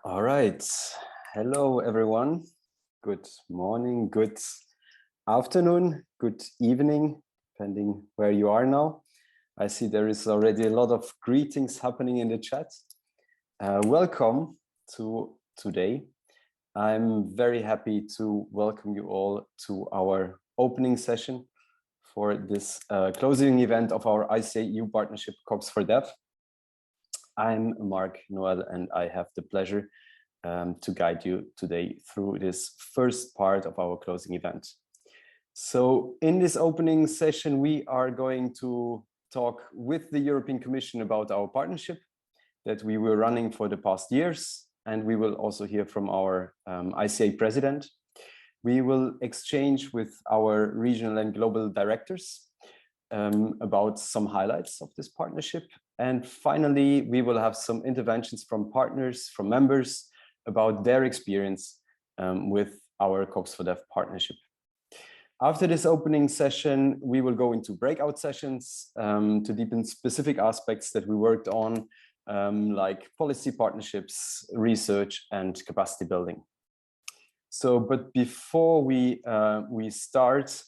All right. Hello, everyone. Good morning, good afternoon, good evening, depending where you are now. I see there is already a lot of greetings happening in the chat. Welcome to today. I'm very happy to welcome you all to our opening session for this closing event of our ICA-EU partnership COPS for Dev. I'm Mark Noel, and I have the pleasure to guide you today through this first part of our closing event. So in this opening session, we are going to talk with the European Commission about our partnership that we were running for the past years, and we will also hear from our ICA president. We will exchange with our regional and global directors about some highlights of this partnership. And finally, we will have some interventions from partners, from members, about their experience with our COPS for Dev partnership. After this opening session, we will go into breakout sessions to deepen specific aspects that we worked on, like policy partnerships, research, and capacity building. So, but before we start,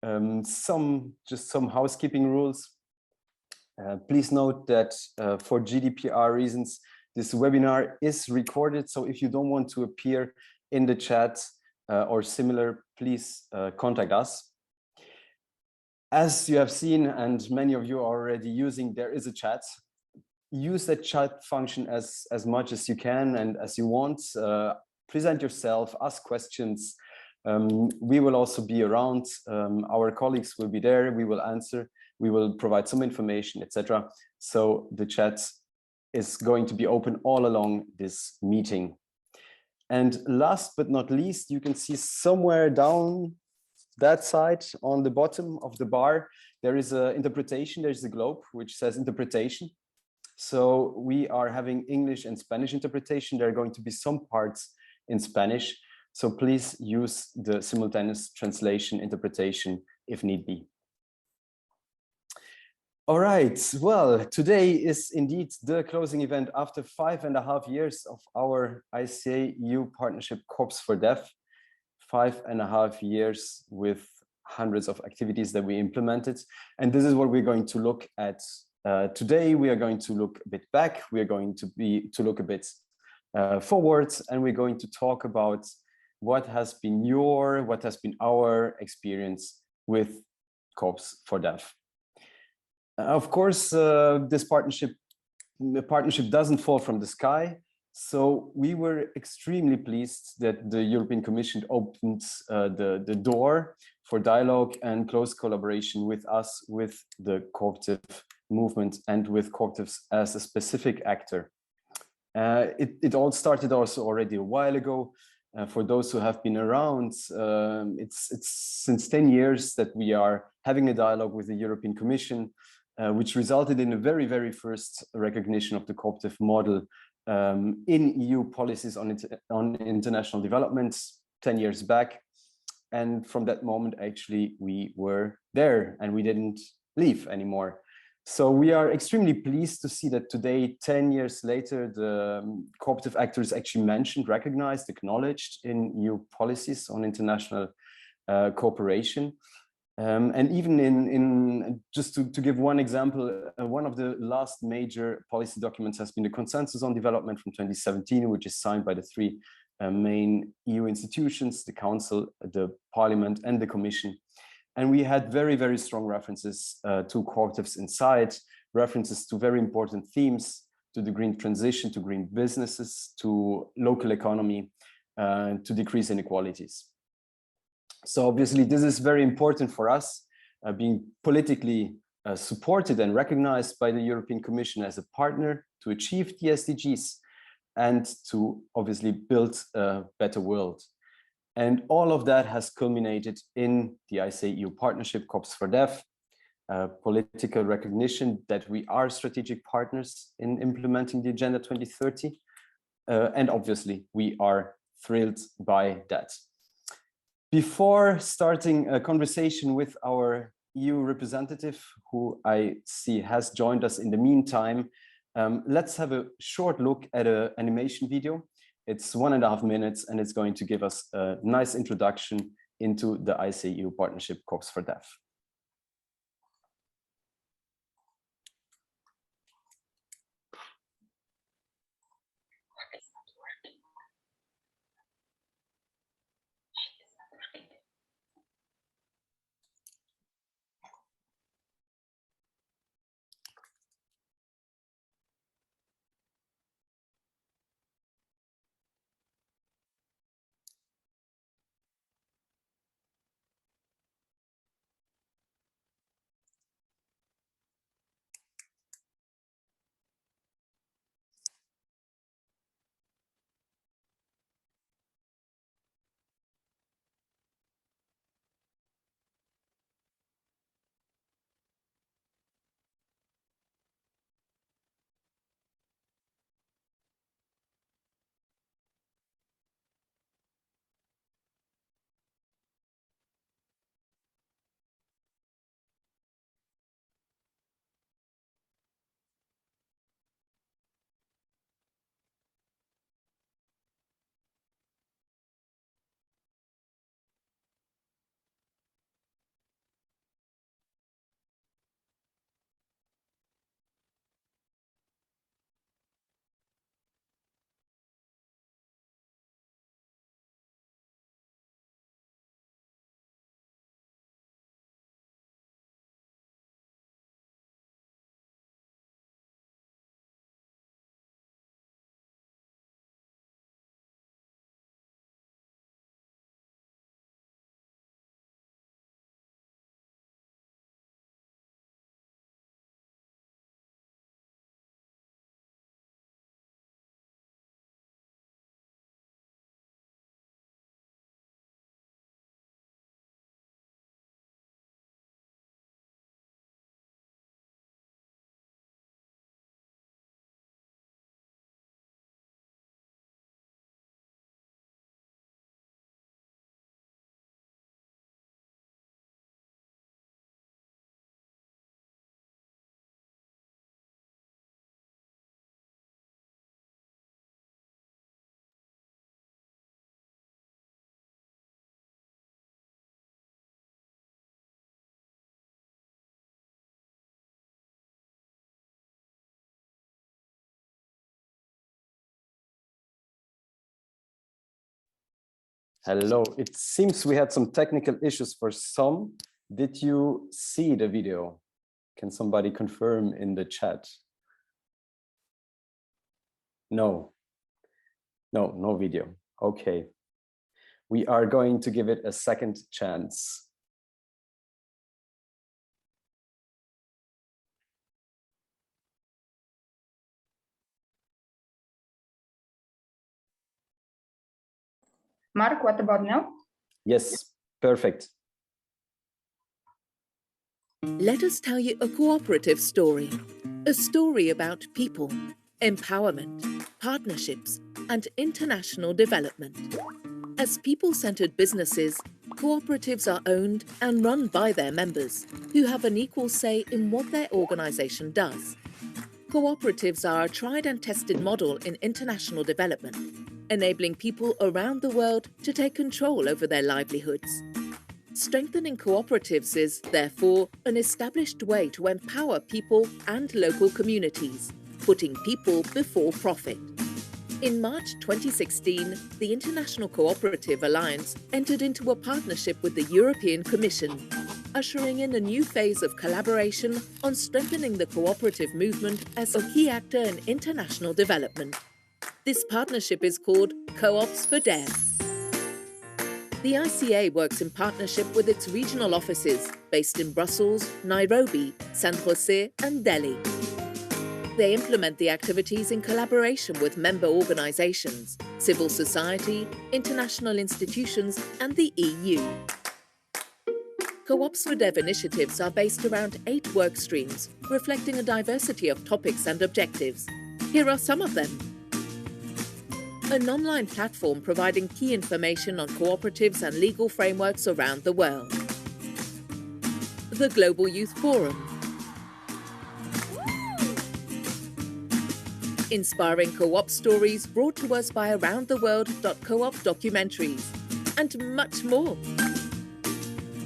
just some housekeeping rules. Please note that for GDPR reasons, this webinar is recorded. So if you don't want to appear in the chat or similar, please contact us. As you have seen, and many of you are already using, there is a chat. Use that chat function as much as you can and as you want. Present yourself, ask questions. We will also be around. Our colleagues will be there. We will answer. We will provide some information, etc. So the chat is going to be open all along this meeting. And last but not least, you can see somewhere down that side on the bottom of the bar, there is an interpretation. There's a globe which says interpretation. So we are having English and Spanish interpretation. There are going to be some parts in Spanish. So please use the simultaneous translation interpretation if need be. All right, well, today is indeed the closing event after 5.5 years of our ICA-EU partnership COPS for Dev. 5.5 years with hundreds of activities that we implemented. And this is what we're going to look at today. We are going to look a bit back. We are going to look a bit forwards, and we're going to talk about what has been our experience with COPS for Dev. Of course, the partnership doesn't fall from the sky. So we were extremely pleased that the European Commission opened the door for dialogue and close collaboration with us, with the cooperative movement and with cooperatives as a specific actor. It all started also already a while ago. For those who have been around, it's since 10 years that we are having a dialogue with the European Commission, which resulted in a very, very first recognition of the cooperative model in EU policies on international development 10 years back. And from that moment, actually, we were there and we didn't leave anymore. So we are extremely pleased to see that today, 10 years later, the cooperative actor is actually mentioned, recognized, acknowledged in EU policies on international cooperation. And even in just to give one example, one of the last major policy documents has been the Consensus on Development from 2017, which is signed by the three main EU institutions, the Council, the Parliament, and the Commission. And we had very, very strong references to cooperatives inside, references to very important themes, to the green transition, to green businesses, to local economy, to decrease inequalities. So obviously, this is very important for us, being politically supported and recognized by the European Commission as a partner to achieve the SDGs and to obviously build a better world. And all of that has culminated in the ICA-EU partnership COPS for Dev, political recognition that we are strategic partners in implementing the Agenda 2030. And obviously, we are thrilled by that. Before starting a conversation with our EU representative, who I see has joined us in the meantime, let's have a short look at an animation video It's 1.5 minutes, and it's going to give us a nice introduction into the ICAEU Partnership Corps for Deaf. Hello, it seems we had some technical issues for some. Did you see the video? Can somebody confirm in the chat? No, no video. Okay. We are going to give it a second chance. Mark, what about now? Yes, perfect. Let us tell you a cooperative story. A story about people, empowerment, partnerships, and international development. As people-centered businesses, cooperatives are owned and run by their members, who have an equal say in what their organization does. Cooperatives are a tried and tested model in international development, enabling people around the world to take control over their livelihoods. Strengthening cooperatives is, therefore, an established way to empower people and local communities, putting people before profit. In March 2016, the International Cooperative Alliance entered into a partnership with the European Commission, ushering in a new phase of collaboration on strengthening the cooperative movement as a key actor in international development. This partnership is called Co-ops for Dev. The ICA works in partnership with its regional offices based in Brussels, Nairobi, San Jose, and Delhi. They implement the activities in collaboration with member organizations, civil society, international institutions, and the EU. Co-ops for Dev initiatives are based around 8 work streams, reflecting a diversity of topics and objectives. Here are some of them. An online platform providing key information on cooperatives and legal frameworks around the world. The Global Youth Forum. inspiring co-op stories brought to us by aroundtheworld.coop documentaries, and much more.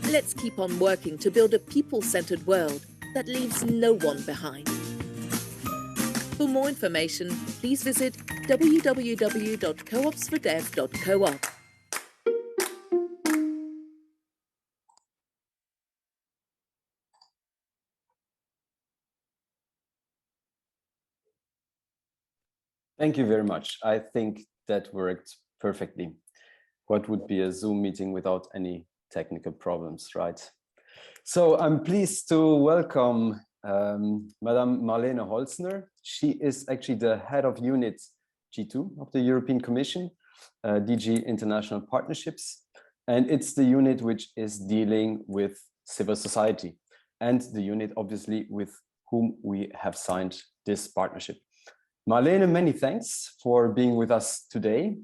Let's keep on working to build a people-centered world that leaves no one behind. For more information, please visit www.coopsfordev.coop. Thank you very much. I think that worked perfectly. What would be a Zoom meeting without any technical problems, right? So I'm pleased to welcome Madame Marlene Holzner. She is actually the head of unit G2 of the European Commission, DG International Partnerships. And it's the unit which is dealing with civil society and the unit obviously with whom we have signed this partnership. Marlene, many thanks for being with us today.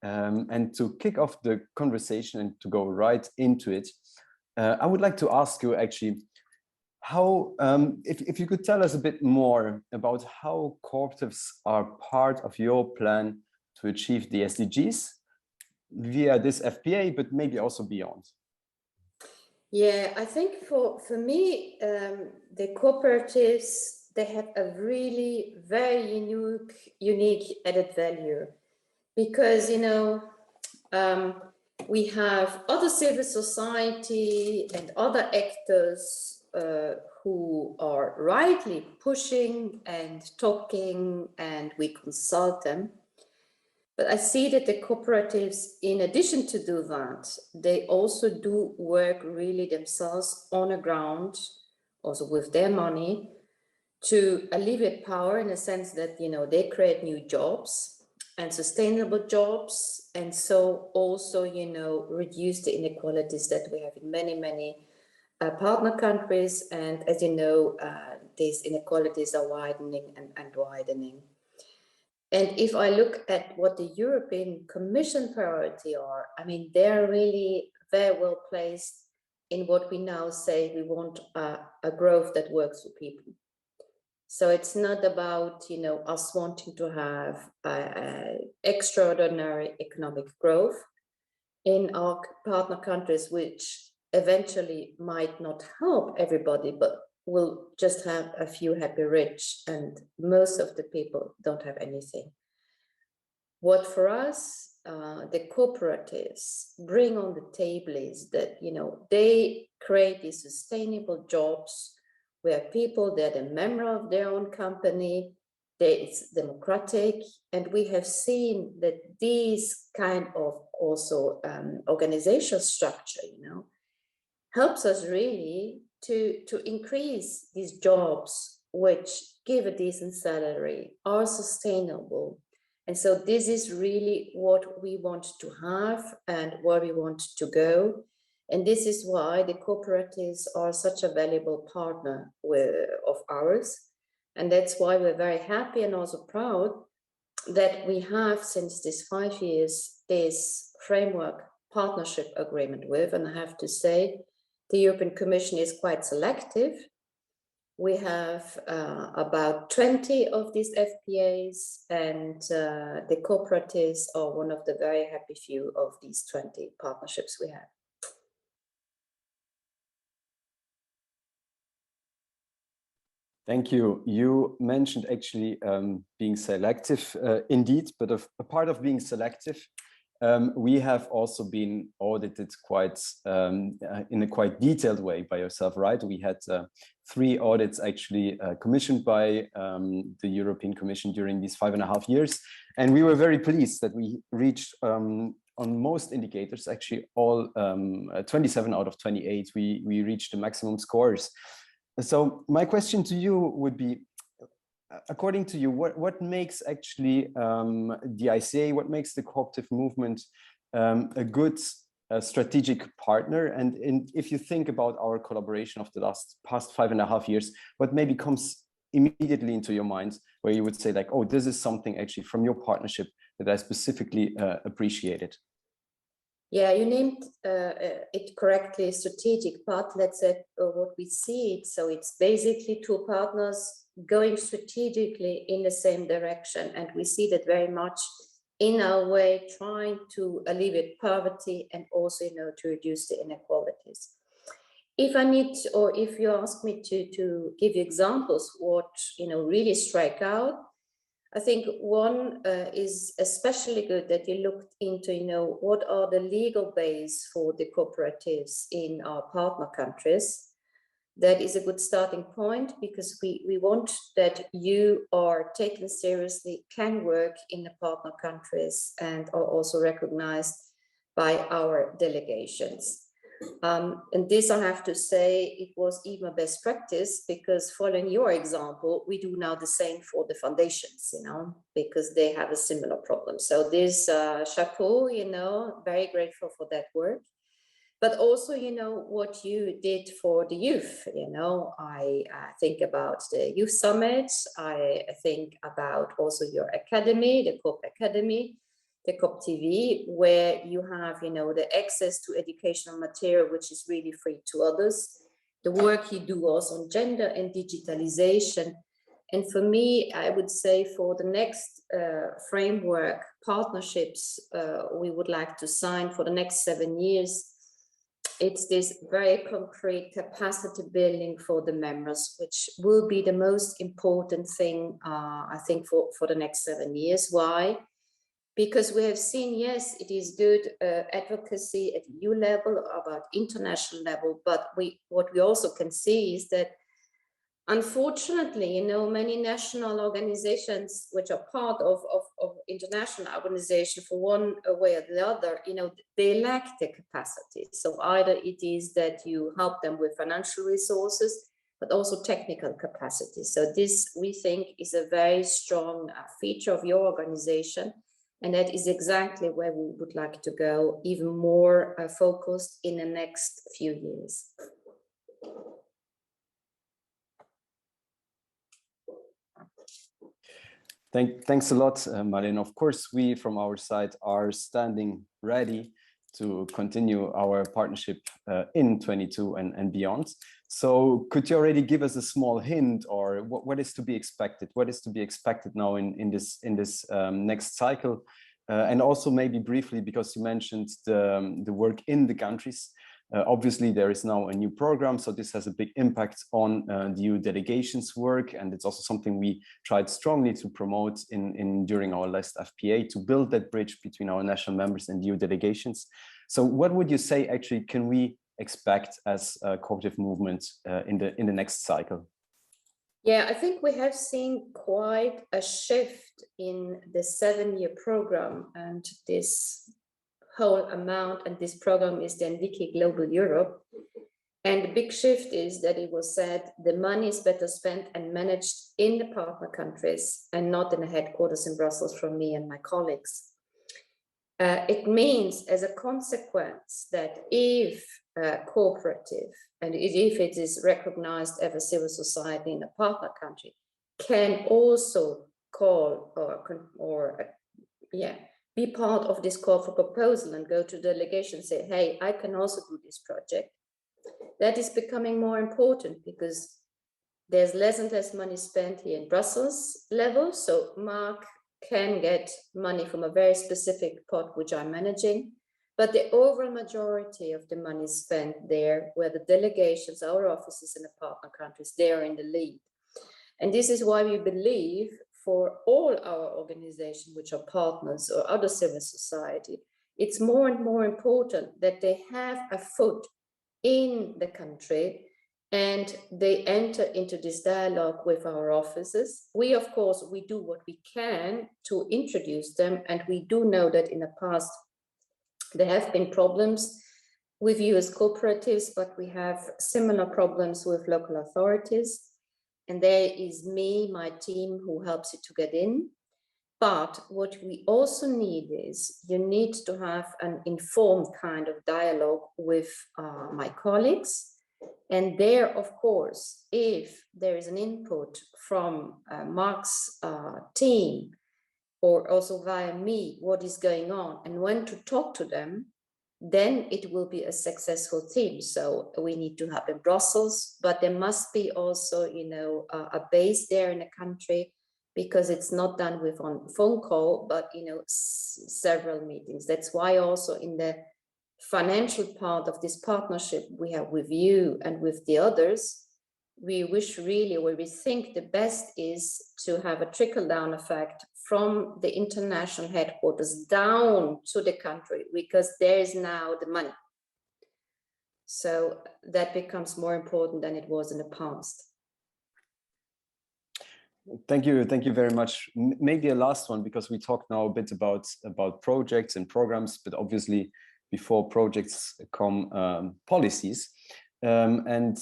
And to kick off the conversation and to go right into it, I would like to ask you actually how, if you could tell us a bit more about how cooperatives are part of your plan to achieve the SDGs via this FPA, but maybe also beyond. Yeah, I think for me, the cooperatives, they have a really very unique added value, because, you know, we have other civil society and other actors who are rightly pushing and talking, and we consult them. But I see that the cooperatives, in addition to do that, they also do work really themselves on the ground, also with their money, to alleviate power, in a sense that, you know, they create new jobs and sustainable jobs, and so also, you know, reduce the inequalities that we have in many partner countries. And as you know, these inequalities are widening and widening. And if I look at what the European Commission priority are, I mean, they're really very well placed in what we now say we want a growth that works for people. So it's not about, you know, us wanting to have extraordinary economic growth in our partner countries, which eventually might not help everybody, but will just have a few happy rich, and most of the people don't have anything. What for us, the cooperatives bring on the table is that, you know, they create these sustainable jobs where people, they're the member of their own company, it's democratic, and we have seen that these kind of also organizational structure, you know, helps us really to increase these jobs, which give a decent salary, are sustainable. And so this is really what we want to have and where we want to go. And this is why the cooperatives are such a valuable partner of ours. And that's why we're very happy and also proud that we have, since this 5 years, this framework partnership agreement with. And I have to say, the European Commission is quite selective. We have about 20 of these FPAs, and the cooperatives are one of the very happy few of these 20 partnerships we have. Thank you. You mentioned actually being selective indeed, but a part of being selective, we have also been audited quite in a quite detailed way by yourself, right? We had 3 audits actually commissioned by the European Commission during these 5.5 years. And we were very pleased that we reached on most indicators, actually all 27 out of 28, we reached the maximum scores. So my question to you would be, according to you, what makes actually the ICA, what makes the cooperative movement a good strategic partner? And if you think about our collaboration of the past 5.5 years, what maybe comes immediately into your mind where you would say like, oh, this is something actually from your partnership that I specifically appreciated? Yeah, you named it correctly, strategic part. Let's say what we see it. So it's basically 2 partners going strategically in the same direction. And we see that very much in our way, trying to alleviate poverty and also, to reduce the inequalities. If I need, or if you ask me to give you examples, what, really strike out, I think one is especially good that you looked into, what are the legal base for the cooperatives in our partner countries. That is a good starting point, because we want that you are taken seriously, can work in the partner countries, and are also recognized by our delegations. And this, I have to say, it was even a best practice, because following your example, we do now the same for the foundations, because they have a similar problem. So this chapeau, very grateful for that work. But also, what you did for the youth, I think about the youth summits. I think about also your academy, the COP Academy, the COP TV, where you have, the access to educational material, which is really free to others. The work you do also on gender and digitalization. And for me, I would say for the next framework partnerships we would like to sign for the next 7 years, it's this very concrete capacity building for the members, which will be the most important thing, I think, for the next 7 years. Why? Because we have seen, yes, it is good advocacy at EU level, about international level, but what we also can see is that, unfortunately, many national organizations which are part of international organization, for one way or the other, they lack the capacity. So either it is that you help them with financial resources, but also technical capacity. So this, we think, is a very strong feature of your organization. And that is exactly where we would like to go, even more focused in the next few years. Thanks a lot, Marlene. Of course, we from our side are standing ready to continue our partnership in 22 and beyond. So could you already give us a small hint, or what is to be expected? What is to be expected now in this next cycle? And also maybe briefly, because you mentioned the work in the countries. Obviously, there is now a new program, so this has a big impact on the EU delegations' work, and it's also something we tried strongly to promote during our last FPA, to build that bridge between our national members and EU delegations. So what would you say actually can we expect as a cooperative movement in the next cycle? Yeah, I think we have seen quite a shift in the 7-year program, and this whole amount, and this program is the Wiki Global Europe. And the big shift is that it was said the money is better spent and managed in the partner countries and not in the headquarters in Brussels from me and my colleagues. It means, as a consequence, that if cooperative, and if it is recognized as a civil society in a partner country, can also call be part of this call for proposal and go to delegation and say, hey, I can also do this project. That is becoming more important, because there's less and less money spent here in Brussels level. So Mark can get money from a very specific pot, which I'm managing. But the overall majority of the money spent there, where the delegations, our offices in the partner countries, they are in the lead. And this is why we believe, for all our organizations which are partners or other civil society, it's more and more important that they have a foot in the country and they enter into this dialogue with our offices. We, of course, we do what we can to introduce them, and we do know that in the past there have been problems with US cooperatives, but we have similar problems with local authorities. And there is me, my team, who helps you to get in. But what we also need is, you need to have an informed kind of dialogue with my colleagues. And there, of course, if there is an input from Mark's team, or also via me, what is going on and when to talk to them, then it will be a successful team. So we need to have in Brussels, but there must be also, you know, a base there in the country, because it's not done with one phone call, but, you know, several meetings. That's why also in the financial part of this partnership we have with you and with the others, we wish really, or we think the best is to have a trickle-down effect from the international headquarters down to the country, because there is now the money. So that becomes more important than it was in the past. Thank you very much. Maybe a last one, because we talked now a bit about projects and programs, but obviously before projects come policies. And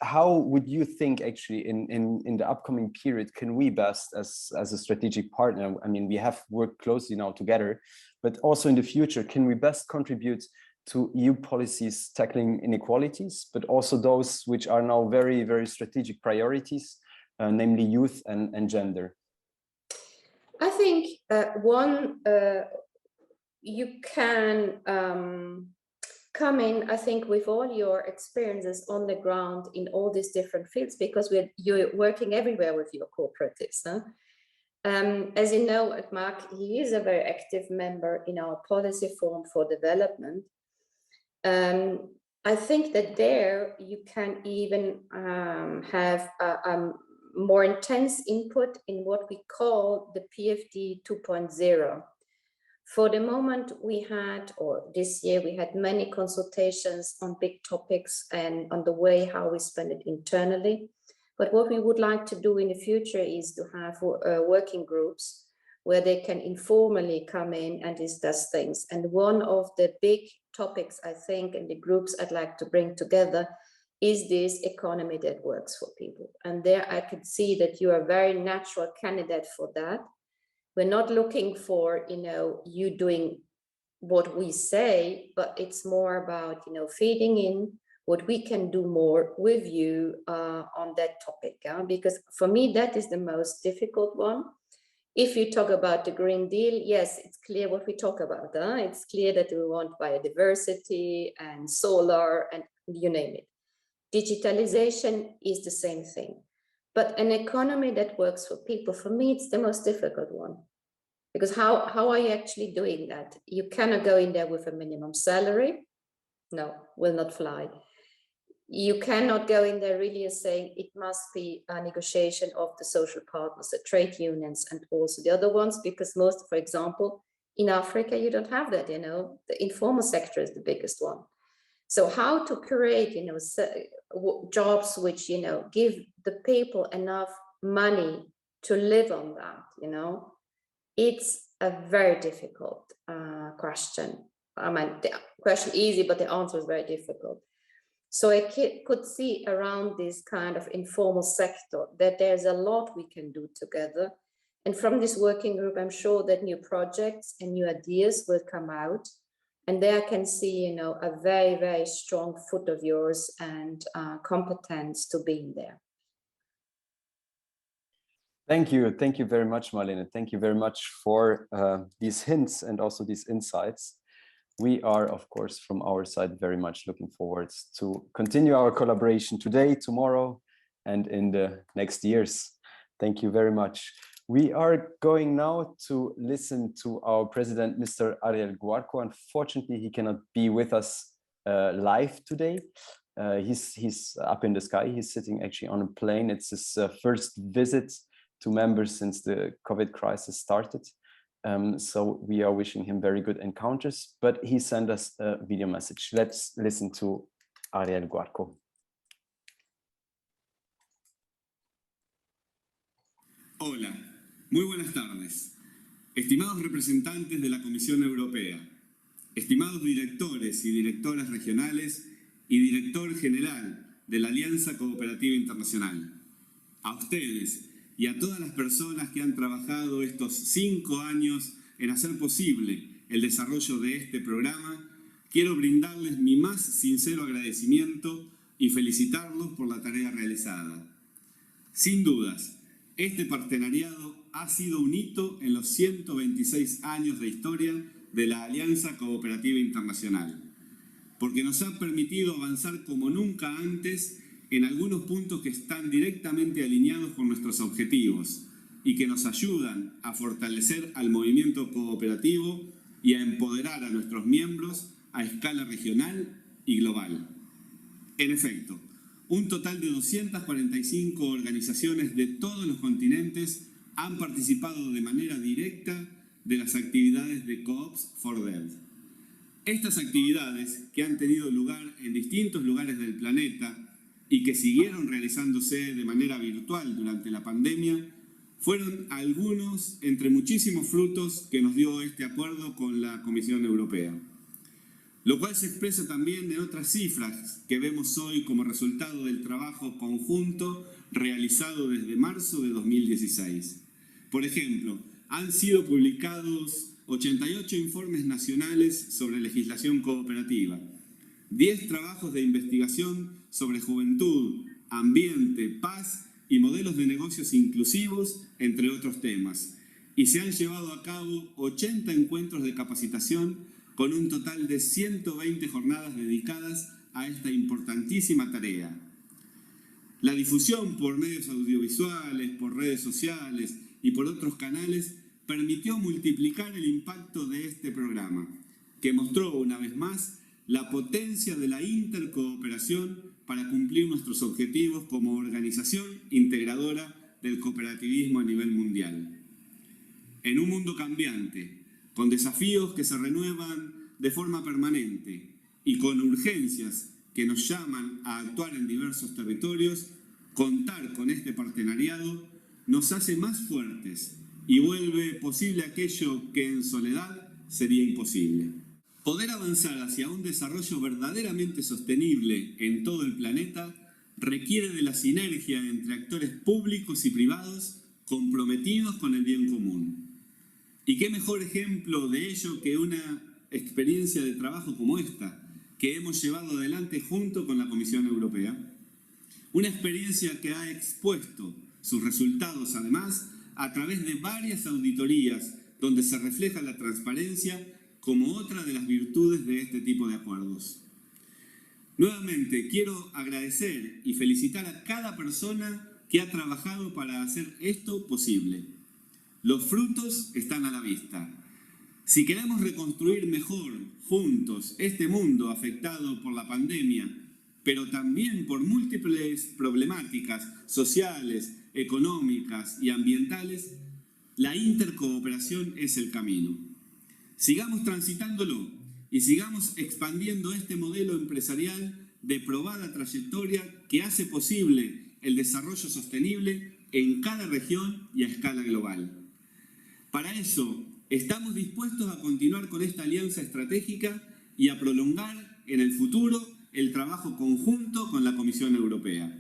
how would you think actually in the upcoming period can we best as a strategic partner, I mean, we have worked closely now together, but also in the future, can we best contribute to EU policies tackling inequalities, but also those which are now very, very strategic priorities, namely youth and gender? I think you can come in, I think, with all your experiences on the ground in all these different fields, because you're working everywhere with your cooperatives. Huh? As you know, Mark, he is a very active member in our policy forum for development. I think that there you can even have a more intense input in what we call the PFD 2.0. For the moment we had, or this year we had many consultations on big topics and on the way how we spend it internally. But what we would like to do in the future is to have working groups where they can informally come in and discuss things. And one of the big topics, I think, in the groups I'd like to bring together is this economy that works for people. And there I could see that you are a very natural candidate for that. We're not looking for, you know, you doing what we say, but it's more about, you know, feeding in what we can do more with you on that topic. Because for me, that is the most difficult one. If you talk about the Green Deal, yes, it's clear what we talk about. It's clear that we want biodiversity and solar and you name it. Digitalization is the same thing. But an economy that works for people, for me, it's the most difficult one. Because how are you actually doing that? You cannot go in there with a minimum salary. No, will not fly. You cannot go in there really saying it must be a negotiation of the social partners, the trade unions, and also the other ones, because most, for example, in Africa, you don't have that, you know, the informal sector is the biggest one. So how to create, you know, jobs which, you know, give the people enough money to live on that, you know, it's a very difficult question. I mean, the question easy, but the answer is very difficult. So I could see around this kind of informal sector that there's a lot we can do together. And from this working group, I'm sure that new projects and new ideas will come out. And there I can see, you know, a very, very strong foot of yours and competence to be in there. Thank you very much, Marlene. Thank you very much for these hints and also these insights. We are, of course, from our side, very much looking forward to continue our collaboration today, tomorrow, and in the next years. Thank you very much. We are going now to listen to our president, Mr. Ariel Guarco. Unfortunately, he cannot be with us live today. He's up in the sky. He's sitting actually on a plane. It's his first visit to members since the COVID crisis started. So we are wishing him very good encounters, but he sent us a video message. Let's listen to Ariel Guarco. Hola, muy buenas tardes. Estimados representantes de la Comisión Europea, estimados directores y directoras regionales y director general de la Alianza Cooperativa Internacional, a ustedes y a todas las personas que han trabajado estos 5 años en hacer posible el desarrollo de este programa, quiero brindarles mi más sincero agradecimiento y felicitarlos por la tarea realizada. Sin dudas, este partenariado ha sido un hito en los 126 años de historia de la Alianza Cooperativa Internacional, porque nos ha permitido avanzar como nunca antes en algunos puntos que están directamente alineados con nuestros objetivos y que nos ayudan a fortalecer al movimiento cooperativo y a empoderar a nuestros miembros a escala regional y global. En efecto, un total de 245 organizaciones de todos los continentes han participado de manera directa de las actividades de Coops for Dev. Estas actividades, que han tenido lugar en distintos lugares del planeta y que siguieron realizándose de manera virtual durante la pandemia, fueron algunos entre muchísimos frutos que nos dio este acuerdo con la Comisión Europea, lo cual se expresa también en otras cifras que vemos hoy como resultado del trabajo conjunto realizado desde marzo de 2016. Por ejemplo, han sido publicados 88 informes nacionales sobre legislación cooperativa, 10 trabajos de investigación sobre juventud, ambiente, paz y modelos de negocios inclusivos, entre otros temas, y se han llevado a cabo 80 encuentros de capacitación con un total de 120 jornadas dedicadas a esta importantísima tarea. La difusión por medios audiovisuales, por redes sociales y por otros canales permitió multiplicar el impacto de este programa, que mostró una vez más la potencia de la intercooperación para cumplir nuestros objetivos como organización integradora del cooperativismo a nivel mundial. En un mundo cambiante, con desafíos que se renuevan de forma permanente y con urgencias que nos llaman a actuar en diversos territorios, contar con este partenariado nos hace más fuertes y vuelve posible aquello que en soledad sería imposible. Poder avanzar hacia un desarrollo verdaderamente sostenible en todo el planeta requiere de la sinergia entre actores públicos y privados comprometidos con el bien común. ¿Y qué mejor ejemplo de ello que una experiencia de trabajo como esta, que hemos llevado adelante junto con la Comisión Europea? Una experiencia que ha expuesto sus resultados, además, a través de varias auditorías donde se refleja la transparencia como otra de las virtudes de este tipo de acuerdos. Nuevamente, quiero agradecer y felicitar a cada persona que ha trabajado para hacer esto posible. Los frutos están a la vista. Si queremos reconstruir mejor, juntos, este mundo afectado por la pandemia, pero también por múltiples problemáticas sociales, económicas y ambientales, la intercooperación es el camino. Sigamos transitándolo y sigamos expandiendo este modelo empresarial de probada trayectoria que hace posible el desarrollo sostenible en cada región y a escala global. Para eso, estamos dispuestos a continuar con esta alianza estratégica y a prolongar en el futuro el trabajo conjunto con la Comisión Europea.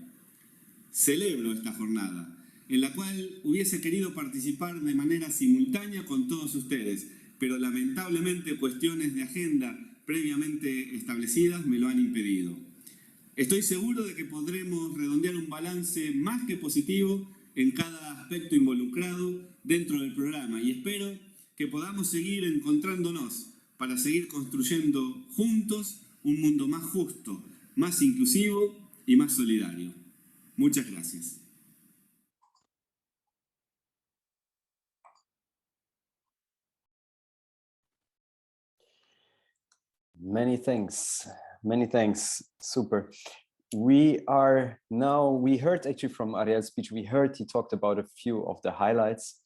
Celebro esta jornada, en la cual hubiese querido participar de manera simultánea con todos ustedes, pero lamentablemente cuestiones de agenda previamente establecidas me lo han impedido. Estoy seguro de que podremos redondear un balance más que positivo en cada aspecto involucrado dentro del programa y espero que podamos seguir encontrándonos para seguir construyendo juntos un mundo más justo, más inclusivo y más solidario. Muchas gracias. Many thanks, super. We heard actually from Ariel's speech, we heard he talked about a few of the highlights.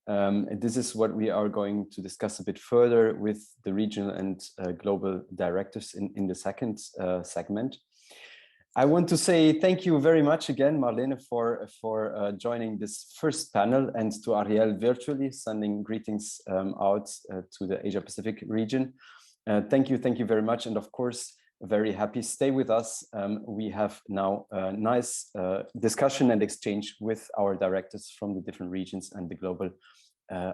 This is what we are going to discuss a bit further with the regional and global directors in the second segment. I want to say thank you very much again, Marlene, for joining this first panel, and to Ariel virtually, sending greetings out to the Asia Pacific region. Thank you very much, and of course, very happy. Stay with us. We have now a nice discussion and exchange with our directors from the different regions and the global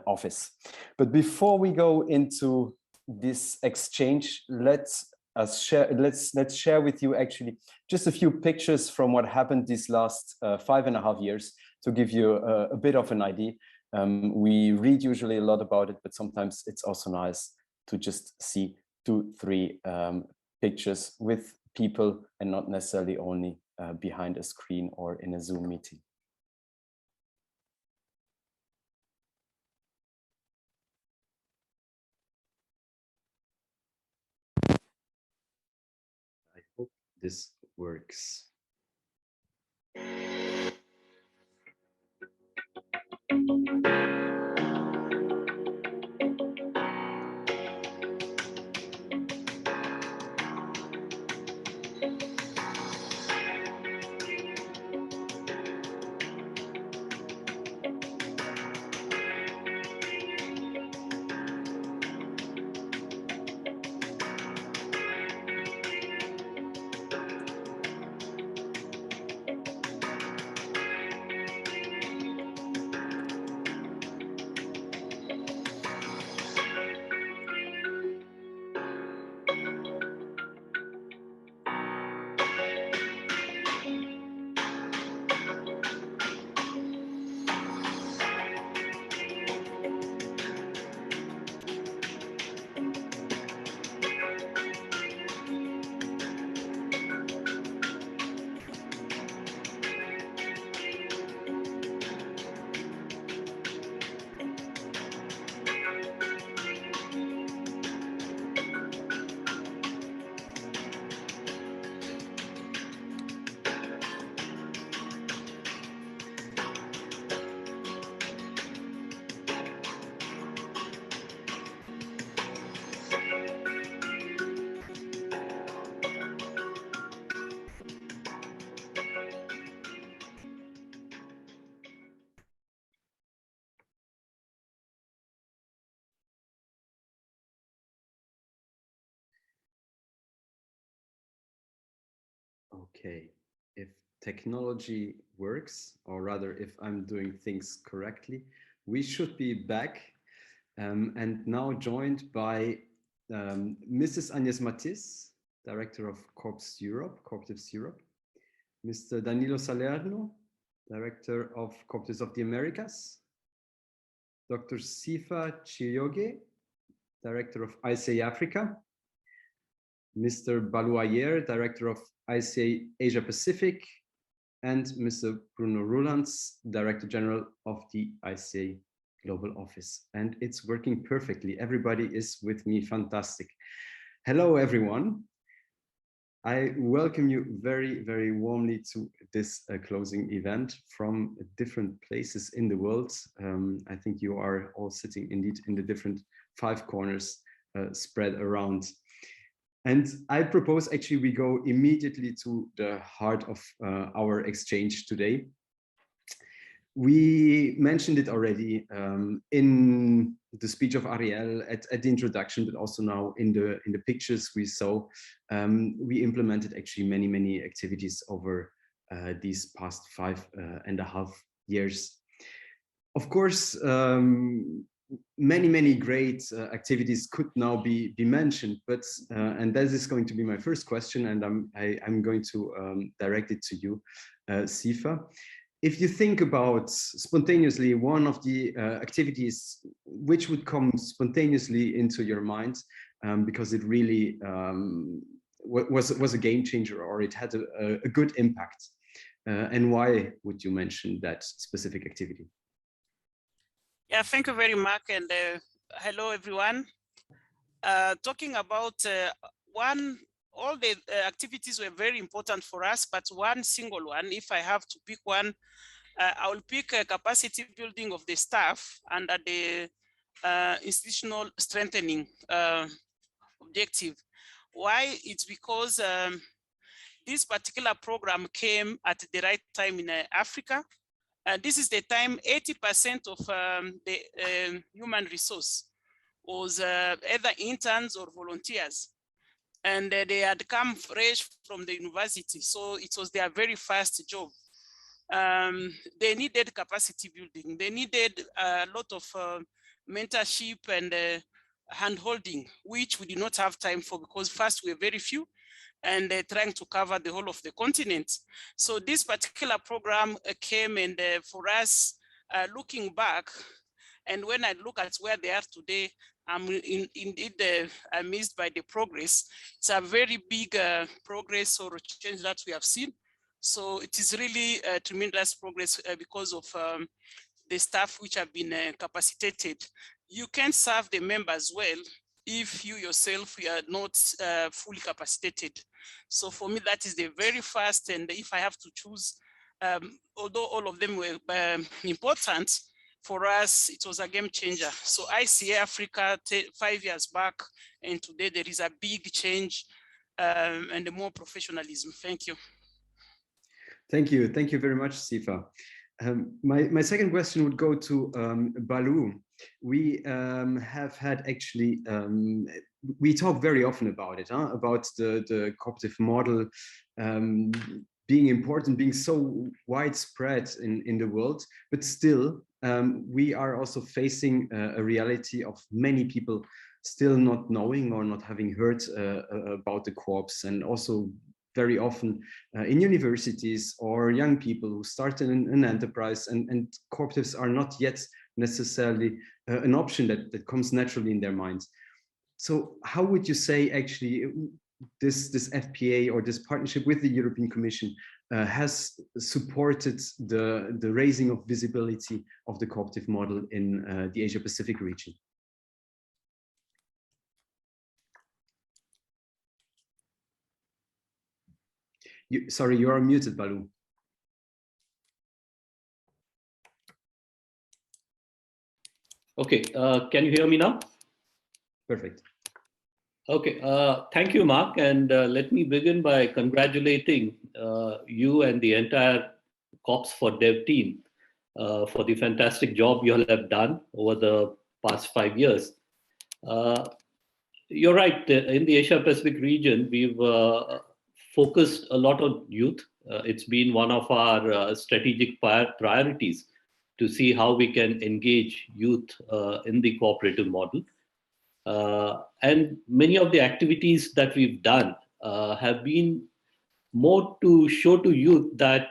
office. But before we go into this exchange, let's share with you actually just a few pictures from what happened these last 5.5 years to give you a bit of an idea. We read usually a lot about it, but sometimes it's also nice to just see 2-3 pictures with people and not necessarily only behind a screen or in a Zoom meeting. I hope this works. Okay, if technology works, or rather if I'm doing things correctly, we should be back and now joined by Mrs. Agnes Matis, Director of Corps Europe, Cooperatives Europe, Mr. Danilo Salerno, Director of Cooperatives of the Americas, Dr. Sifa Chioge, Director of ICA Africa, Mr. Baluayer, Director of ICA Asia Pacific, and Mr. Bruno Rulands, Director General of the ICA Global Office. And it's working perfectly. Everybody is with me. Fantastic. Hello, everyone. I welcome you very, very warmly to this closing event from different places in the world. I think you are all sitting indeed in the different 5 corners spread around. And I propose actually we go immediately to the heart of our exchange today. We mentioned it already in the speech of Ariel at the introduction, but also now in the pictures we saw. We implemented actually many activities over these past 5.5 years. Of course, many great activities could now be mentioned, but and that is going to be my first question, and I'm going to direct it to you, Sifa. If you think about spontaneously one of the activities which would come spontaneously into your mind, because it really was a game changer, or it had a good impact, and why would you mention that specific activity? Yeah, thank you very much, and hello everyone. Talking about all the activities were very important for us, but one single one, if I have to pick one, I will pick capacity building of the staff under the institutional strengthening objective. Why? It's because this particular program came at the right time in Africa. This is the time 80% of the human resource was either interns or volunteers. And they had come fresh from the university. So it was their very first job. They needed capacity building. They needed a lot of mentorship and hand-holding, which we did not have time for because first we were very few and trying to cover the whole of the continent. So this particular program came, and for us, looking back, And when I look at where they are today, I'm indeed amazed by the progress. It's a very big progress or change that we have seen. So it is really tremendous progress because of the staff which have been capacitated. You can serve the members well if you yourself are not fully capacitated. So for me, that is the very first, and if I have to choose, although all of them were important, for us, it was a game changer. So ICA Africa 5 years back, and today there is a big change and more professionalism. Thank you. Thank you. Thank you very much, Sifa. My second question would go to Balu. We have had actually, we talk very often about it, about the cooperative model being important, being so widespread in the world, but still we are also facing a reality of many people still not knowing or not having heard about the co-ops, and also very often in universities or young people who start an enterprise, and cooperatives are not yet necessarily an option that comes naturally in their minds. So how would you say actually this FPA or this partnership with the European Commission has supported the raising of visibility of the cooperative model in the Asia Pacific region? Sorry, you are muted, Balu. Okay, can you hear me now? Perfect. Okay, thank you, Mark. And let me begin by congratulating you and the entire COPS for Dev team for the fantastic job you all have done over the past 5 years. You're right, in the Asia Pacific region, we've focused a lot on youth. It's been one of our strategic priorities to see how we can engage youth in the cooperative model. And many of the activities that we've done have been more to show to youth that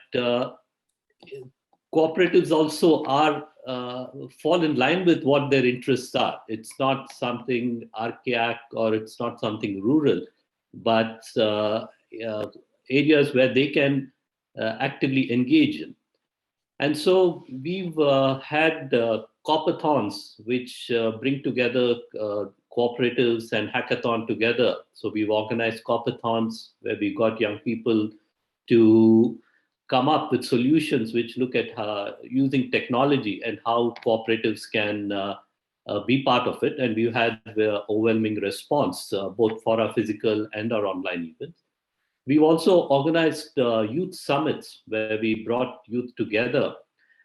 cooperatives also are fall in line with what their interests are. It's not something archaic or it's not something rural, but areas where they can actively engage in. And so we've had coopathons, which bring together cooperatives and hackathon together. So we've organized coopathons where we got young people to come up with solutions which look at using technology and how cooperatives can be part of it. And we've had overwhelming response, both for our physical and our online events. We've also organized youth summits where we brought youth together.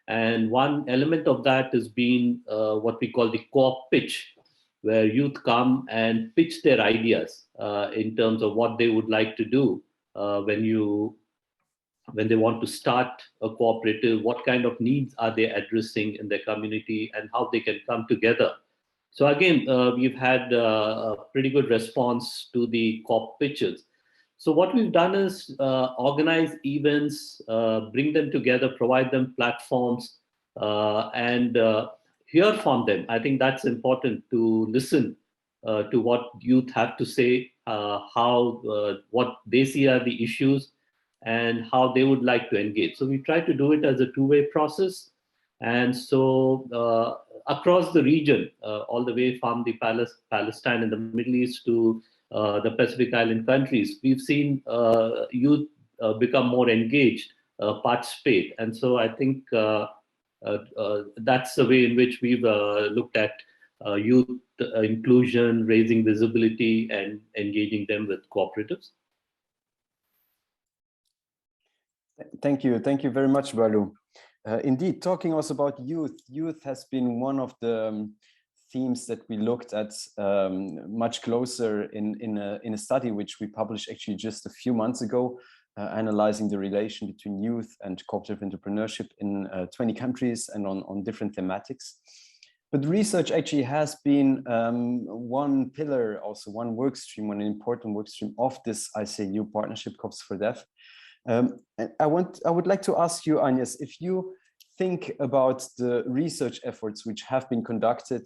And one element of that has been what we call the co-op pitch, where youth come and pitch their ideas in terms of what they would like to do when they want to start a cooperative, what kind of needs are they addressing in their community, and how they can come together. So again, we've had a pretty good response to the co-op pitches. So what we've done is organize events, bring them together, provide them platforms, and hear from them. I think that's important, to listen to what youth have to say, what they see are the issues, and how they would like to engage. So we try to do it as a two-way process. And so across the region, all the way from the Palestine and the Middle East to the Pacific Island countries, we've seen youth become more engaged, participate. And so I think that's the way in which we've looked at youth inclusion, raising visibility, and engaging them with cooperatives. Thank you. Thank you very much, Balu. Indeed, talking also about youth has been one of the themes that we looked at much closer in a study which we published actually just a few months ago, analyzing the relation between youth and cooperative entrepreneurship in 20 countries and on different thematics. But research actually has been one pillar, also one work stream, one important work stream of this ICAU partnership, COPS for Deaf. And I would like to ask you, Agnes, if you think about the research efforts which have been conducted,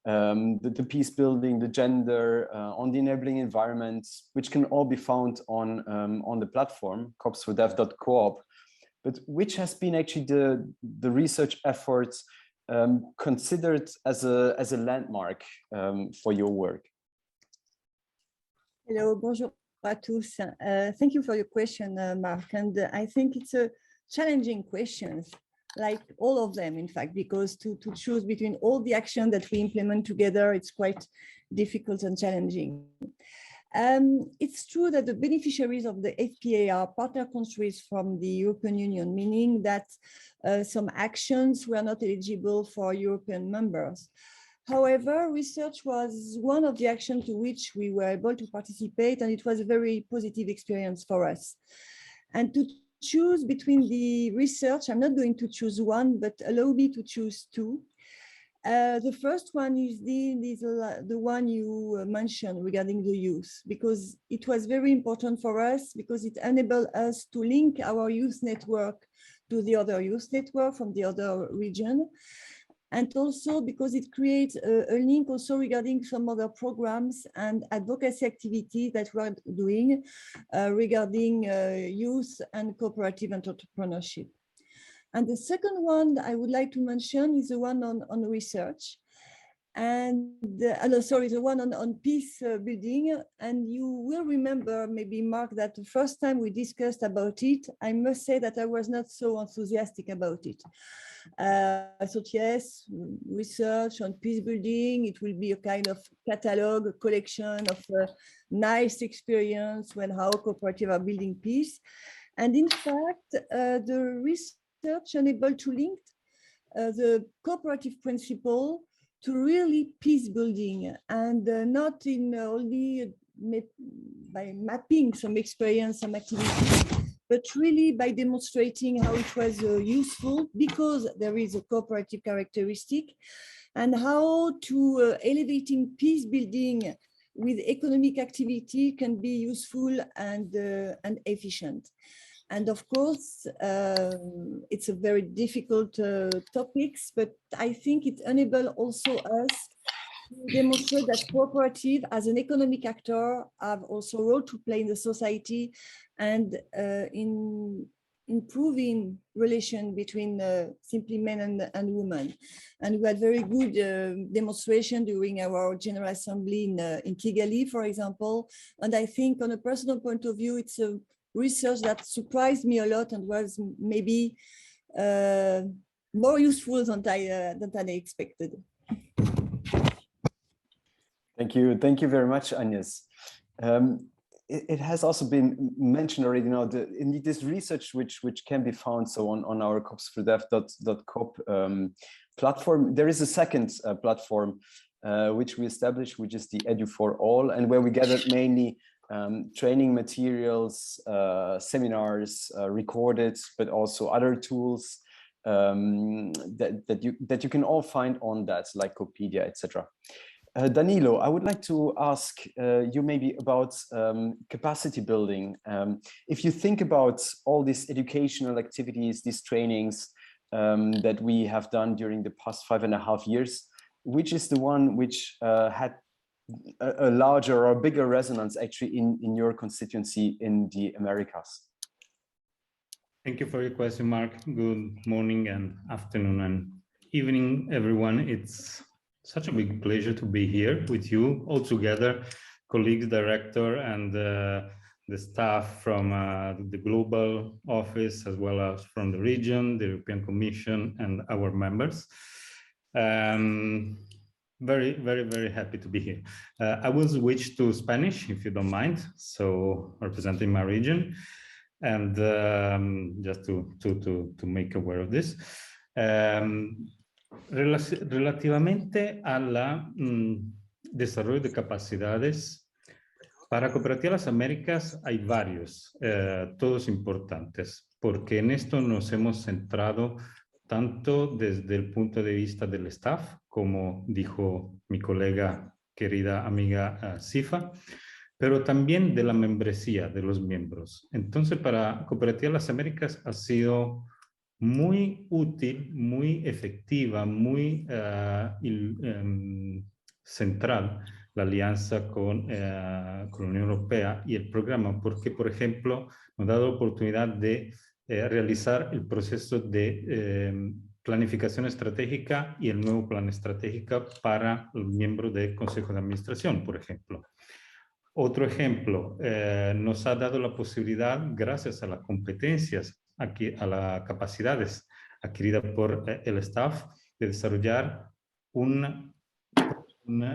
the peace building, the gender, on the enabling environment, which can all be found on the platform cops4dev.coop, but which has been actually the research efforts considered as a landmark for your work? Hello, bonjour à tous. Thank you for your question, Mark. And I think it's a challenging question, like all of them, in fact, because to choose between all the action that we implement together, it's quite difficult and challenging. It's true that the beneficiaries of the FPA are partner countries from the European Union, meaning that some actions were not eligible for European members. However, research was one of the actions to which we were able to participate, and it was a very positive experience for us. And to choose between the research, I'm not going to choose one, but allow me to choose two. The first one is the one you mentioned regarding the youth, because it was very important for us, because it enabled us to link our youth network to the other youth network from the other region. And also because it creates a link also regarding some other programs and advocacy activities that we're doing regarding youth and cooperative entrepreneurship. And the second one I would like to mention is the one on research. And the one on peace building. And you will remember, maybe Mark, that the first time we discussed about it, I must say that I was not so enthusiastic about it. I thought, yes, research on peace building, it will be a kind of catalog, a collection of nice experience when how cooperative are building peace. And in fact, the research enabled to link the cooperative principle to really peace building, and not in only by mapping some experience, some activity, but really by demonstrating how it was useful, because there is a cooperative characteristic, and how to elevating peace building with economic activity can be useful and efficient. And of course, it's a very difficult topics, but I think it enables also us to demonstrate that cooperative as an economic actor have also a role to play in the society and in improving relation between simply men and women. And we had very good demonstration during our General Assembly in Kigali, for example. And I think on a personal point of view, it's a research that surprised me a lot and was maybe more useful than I expected. Thank you very much, Agnes. It has also been mentioned already now, in this research which can be found on our cops4dev.coop platform. There is a second platform which we established, which is the Edu4All, and where we gathered mainly training materials, seminars, recorded, but also other tools that you can all find on that, like Copedia, etc. Danilo, I would like to ask you maybe about capacity building. If you think about all these educational activities, these trainings that we have done during the past 5.5 years, which is the one which had a larger or bigger resonance actually in your constituency in the Americas? Thank you for your question, Mark. Good morning and afternoon and evening, everyone. It's such a big pleasure to be here with you all together, colleagues, director, and the staff from the global office, as well as from the region, the European Commission, and our members. Very, very, very happy to be here. I will switch to Spanish, if you don't mind, so representing my region, and just to make aware of this. Relativamente al desarrollo de capacidades, para Cooperativa Las Américas hay varios, todos importantes, porque en esto nos hemos centrado tanto desde el punto de vista del staff, como dijo mi colega, querida amiga Sifa, pero también de la membresía de los miembros. Entonces, para Cooperativa Las Américas ha sido muy útil, muy efectiva, muy central la alianza con la Unión Europea y el programa, porque, por ejemplo, nos ha dado la oportunidad de realizar el proceso de planificación estratégica y el nuevo plan estratégico para los miembros del Consejo de Administración, por ejemplo. Otro ejemplo, nos ha dado la posibilidad, gracias a las competencias, a las capacidades adquiridas por el staff, de desarrollar un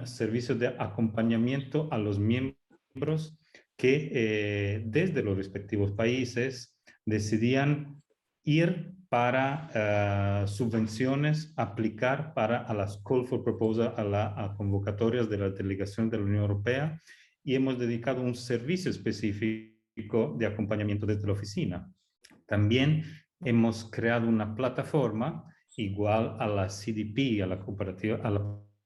servicio de acompañamiento a los miembros que desde los respectivos países decidían ir para subvenciones, aplicar a las call for proposal, a convocatorias de la delegación de la Unión Europea, y hemos dedicado un servicio específico de acompañamiento desde la oficina. También hemos creado una plataforma igual a la CDP, a la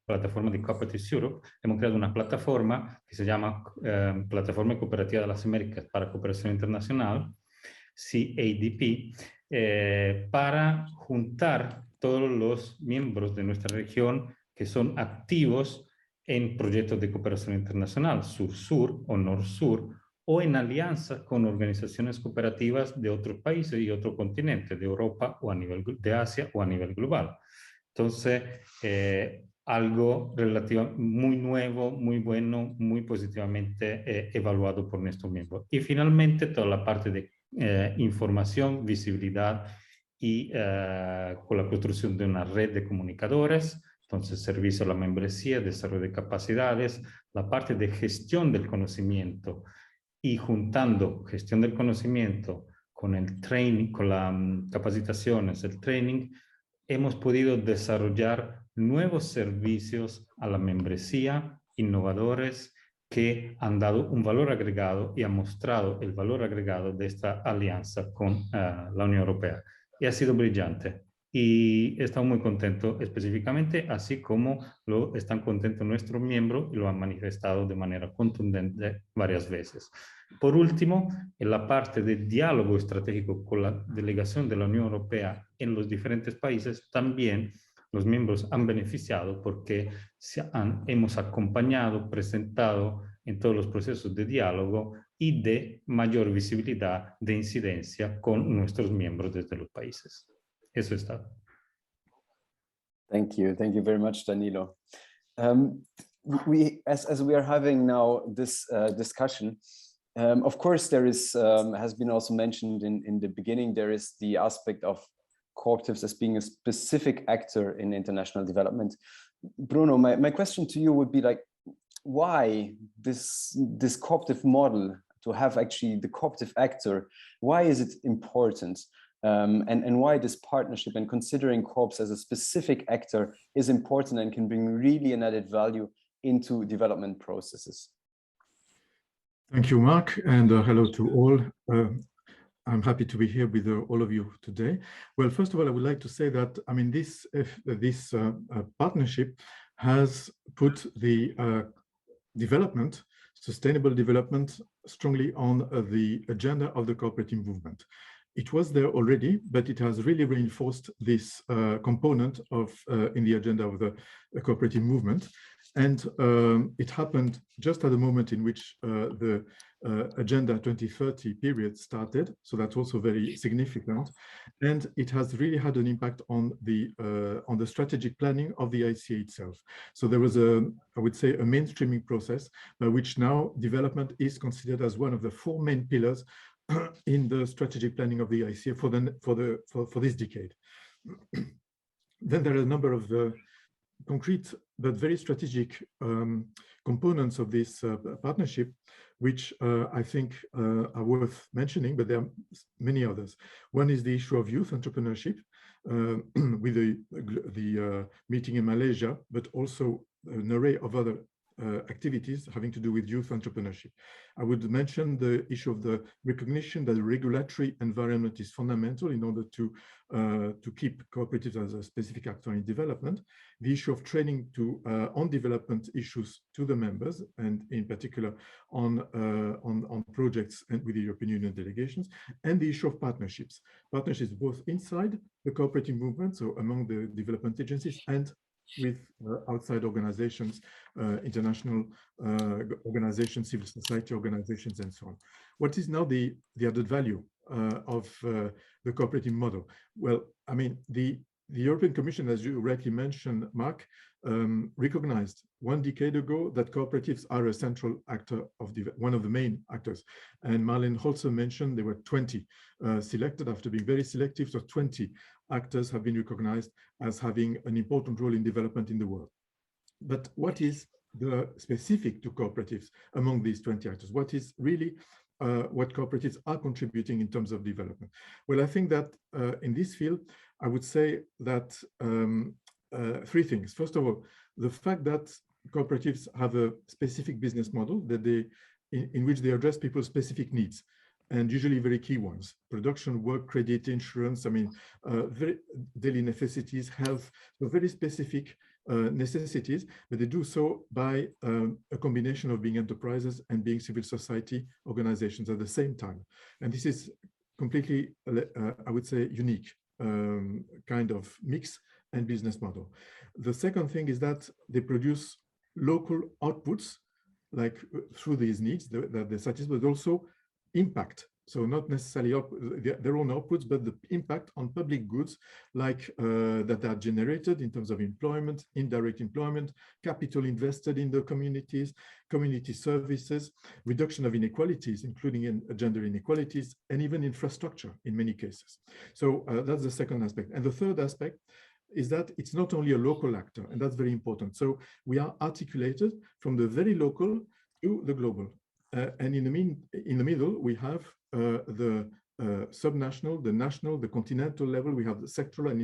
plataforma de Cooperative Europe. Hemos creado una plataforma que se llama Plataforma Cooperativa de las Américas para Cooperación Internacional, CADP, para juntar todos los miembros de nuestra región que son activos en proyectos de cooperación internacional, sur-sur o nor-sur, o en alianza con organizaciones cooperativas de otros países y otro continente, de Europa o a nivel de Asia o a nivel global. Entonces, algo relativo, muy nuevo, muy bueno, muy positivamente evaluado por nuestros miembros. Y finalmente, toda la parte de información, visibilidad y con la construcción de una red de comunicadores. Entonces, servicio a la membresía, desarrollo de capacidades, la parte de gestión del conocimiento, y juntando gestión del conocimiento con el training, con las capacitaciones, el training, hemos podido desarrollar nuevos servicios a la membresía, innovadores, que han dado un valor agregado y han mostrado el valor agregado de esta alianza con la Unión Europea. Y ha sido brillante. Y estamos muy contentos específicamente, así como lo están contentos nuestros miembros y lo han manifestado de manera contundente varias veces. Por último, en la parte de diálogo estratégico con la delegación de la Unión Europea en los diferentes países, también los miembros han beneficiado porque hemos acompañado, presentado en todos los procesos de diálogo y de mayor visibilidad de incidencia con nuestros miembros desde los países. Eso está. Thank you very much, Danilo. As we are having now this discussion, of course, there is, has been also mentioned in the beginning, there is the aspect of cooperatives as being a specific actor in international development. Bruno, my question to you would be like, why this cooperative model, to have actually the cooperative actor, why is it important? And why this partnership and considering co-ops as a specific actor is important and can bring really an added value into development processes. Thank you, Mark, and hello to all. I'm happy to be here with all of you today. Well, first of all, I would like to say that, I mean, this partnership has put the sustainable development strongly on the agenda of the cooperative movement. It was there already, but it has really reinforced this component in the agenda of the cooperative movement. And it happened just at the moment in which the Agenda 2030 period started. So that's also very significant. And it has really had an impact on the strategic planning of the ICA itself. So there was I would say, a mainstreaming process by which now development is considered as one of the 4 main pillars in the strategic planning of the ICA for this decade. Then there are a number of concrete but very strategic components of this partnership, which I think are worth mentioning, but there are many others. One is the issue of youth entrepreneurship with the meeting in Malaysia, but also an array of other activities having to do with youth entrepreneurship. I would mention the issue of the recognition that the regulatory environment is fundamental in order to keep cooperatives as a specific actor in development, the issue of training on development issues to the members, and in particular on projects and with the European Union delegations, and the issue of partnerships both inside the cooperative movement, so among the development agencies, and with outside organizations, international organizations, civil society organizations, and so on. What is now the added value of the cooperative model? Well, I mean, the European Commission, as you rightly mentioned, Mark, recognized 1 decade ago that cooperatives are a central actor of one of the main actors. And Marlene also mentioned there were 20 selected after being very selective. So 20 actors have been recognized as having an important role in development in the world. But what is the specific to cooperatives among these 20 actors? What is really what cooperatives are contributing in terms of development? Well, I think that in this field, I would say that 3 things. First of all, the fact that cooperatives have a specific business model that in which they address people's specific needs, and usually very key ones: production, work, credit, insurance, I mean, very daily necessities, health, so very specific necessities, but they do so by a combination of being enterprises and being civil society organizations at the same time. And this is completely, I would say, unique kind of mix and business model. The second thing is that they produce local outputs, like through these needs that they satisfy, but also impact. So not necessarily their own outputs, but the impact on public goods, like that are generated in terms of employment, indirect employment, capital invested in the communities, community services, reduction of inequalities, including in gender inequalities, and even infrastructure in many cases. So that's the second aspect. And the third aspect is that it's not only a local actor, and that's very important. So we are articulated from the very local to the global. And in the middle, we have the subnational, the national, the continental level. We have the sectoral and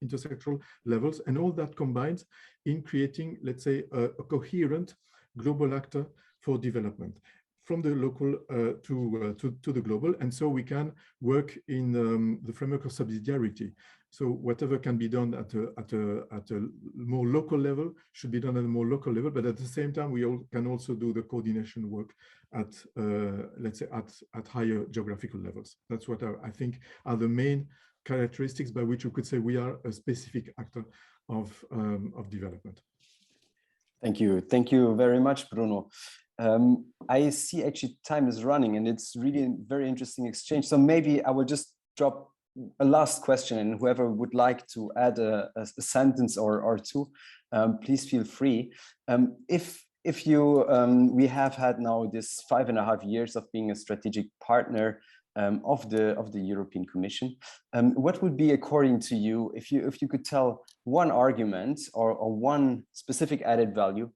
intersectoral levels, and all that combines in creating, let's say, a coherent global actor for development, from the local to the global. And so we can work in the framework of subsidiarity. So whatever can be done at a more local level should be done at a more local level, but at the same time, we can also do the coordination work at, let's say, at higher geographical levels. That's what I think are the main characteristics by which you could say we are a specific actor of development. Thank you very much, Bruno. I see actually time is running, and it's really a very interesting exchange. So maybe I will just drop a last question, and whoever would like to add a sentence or two, please feel free. If you, we have had now this 5.5 years of being a strategic partner of the European Commission, what would be, according to you, if you could tell one argument or one specific added value,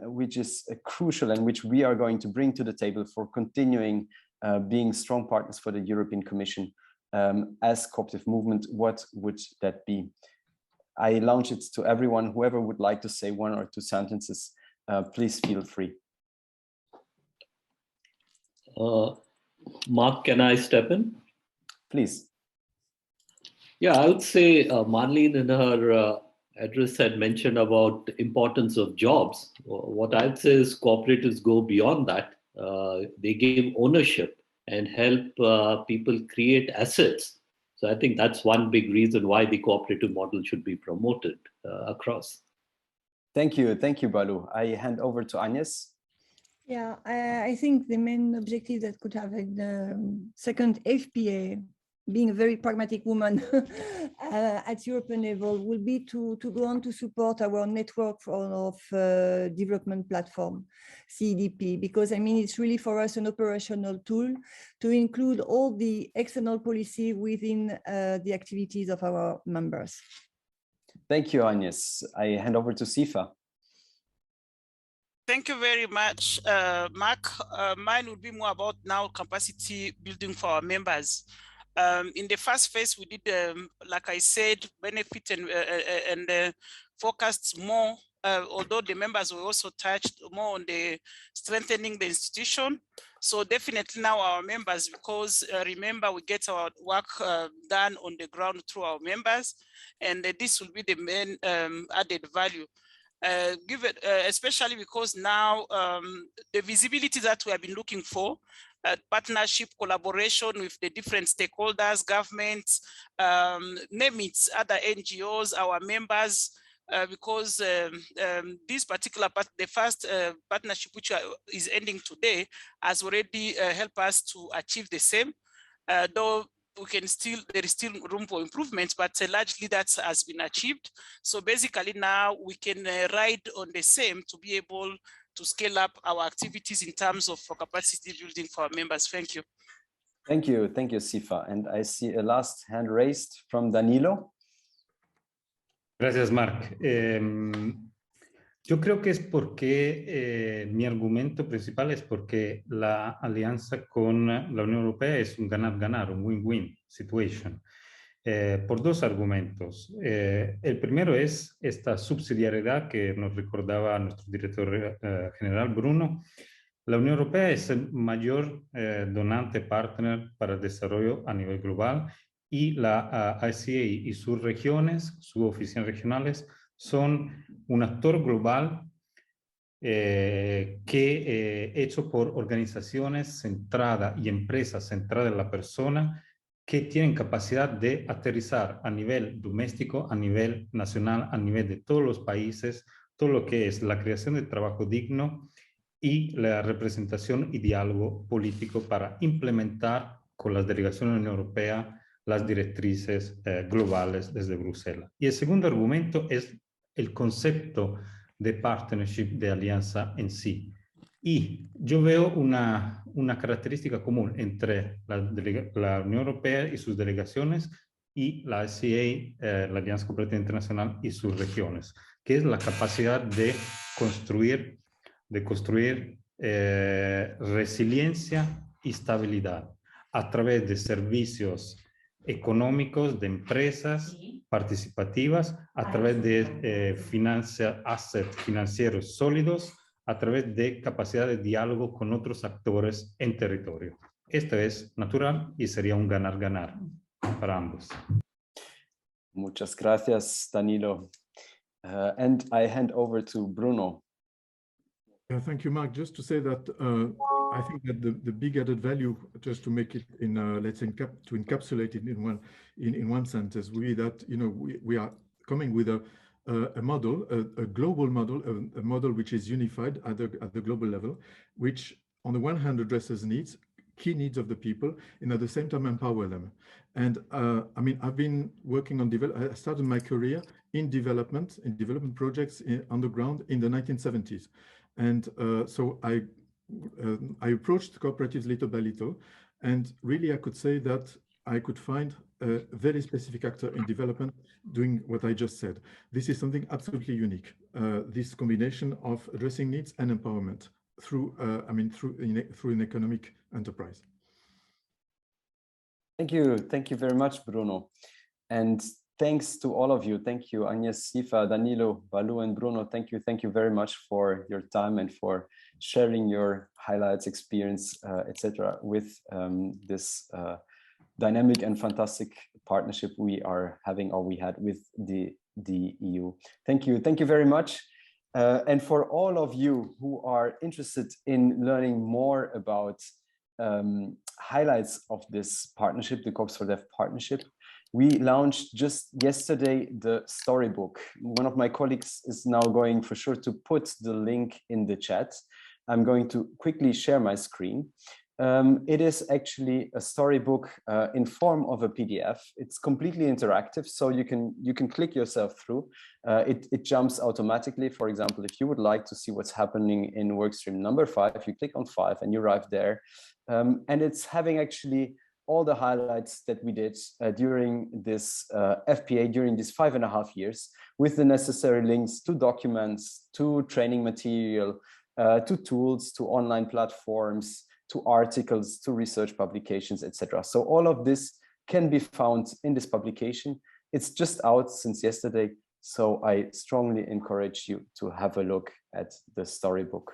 which is crucial and which we are going to bring to the table for continuing being strong partners for the European Commission as cooperative movement, what would that be? I launch it to everyone. Whoever would like to say 1 or 2 sentences, please feel free. Mark, can I step in? Please. Yeah, I would say Marlene in her address had mentioned about the importance of jobs. What I'd say is cooperatives go beyond that. They give ownership and help people create assets. So I think that's one big reason why the cooperative model should be promoted across. Thank you, Balu. I hand over to Agnes. Yeah, I think the main objective that could have the second FPA, being a very pragmatic woman at European level, will be to go on to support our network of development platform, CDP, because I mean, it's really for us an operational tool to include all the external policy within the activities of our members. Thank you, Agnes. I hand over to Sifa. Thank you very much, Mark. Mine would be more about now capacity building for our members. In the first phase, we did, like I said, benefit and focused more although the members were also touched more on the strengthening the institution. So definitely now our members, because remember we get our work done on the ground through our members, and this will be the main added value. Especially because now the visibility that we have been looking for, partnership, collaboration with the different stakeholders, governments, name it, other NGOs, our members, because this particular part, the first partnership which is ending today, has already helped us to achieve the same, though we can still, there is still room for improvements, but largely that has been achieved. So basically now we can ride on the same to be able to scale up our activities in terms of capacity building for our members. Thank you. Thank you, Sifa. And I see a last hand raised from Danilo. Gracias, Marc. Yo creo que es porque mi argumento principal es porque la alianza con la Unión Europea es un ganar-ganar, un win-win situation. Por dos argumentos. El primero es esta subsidiariedad que nos recordaba nuestro director general Bruno. La Unión Europea es el mayor donante partner para el desarrollo a nivel global y la ICA y sus regiones, sus oficinas regionales, son un actor global hecho por organizaciones centradas y empresas centradas en la persona que tienen capacidad de aterrizar a nivel doméstico, a nivel nacional, a nivel de todos los países, todo lo que es la creación de trabajo digno y la representación y diálogo político para implementar con las delegaciones de la Unión Europea las directrices globales desde Bruselas. Y el segundo argumento es el concepto de partnership, de alianza en sí. Y yo veo una característica común entre la Unión Europea y sus delegaciones y la ICA, la Alianza Cooperativa Internacional y sus regiones, que es la capacidad de construir resiliencia y estabilidad a través de servicios económicos, de empresas participativas, a través de assets financieros sólidos, a través de capacidad de diálogo con otros actores en territorio. Esto es natural y sería un ganar-ganar para ambos. Muchas gracias, Danilo. And I hand over to Bruno. Yeah, thank you, Marc. Just to say that I think that the big added value, just to make it in, let's say, to encapsulate it in one sentence, we that we are coming with a model, a global model, a model which is unified at the global level, which on the one hand addresses key needs of the people, and at the same time empower them. And I mean, I've been working on I started my career in development projects on the ground in the 1970s. And so I approached cooperatives little by little, and really I could say that I could find a very specific actor in development doing what I just said. This is something absolutely unique, this combination of addressing needs and empowerment through an economic enterprise. Thank you very much, Bruno. And thanks to all of you. Thank you, Agnes, Sifa, Danilo, Balu, and Bruno. Thank you very much for your time and for sharing your highlights, experience, etc. with this dynamic and fantastic partnership we are having, or we had with the EU. Thank you very much. And for all of you who are interested in learning more about highlights of this partnership, the Corps for Deaf partnership, we launched just yesterday the storybook. One of my colleagues is now going for sure to put the link in the chat. I'm going to quickly share my screen. It is actually a storybook in form of a PDF. It's completely interactive, so you can click yourself through. It jumps automatically. For example, if you would like to see what's happening in workstream number 5, you click on 5 and you arrive there. And it's having actually all the highlights that we did during this FPA, during these 5.5 years, with the necessary links to documents, to training material, to tools, to online platforms, to articles, to research publications, etc. So all of this can be found in this publication. It's just out since yesterday. So I strongly encourage you to have a look at the storybook.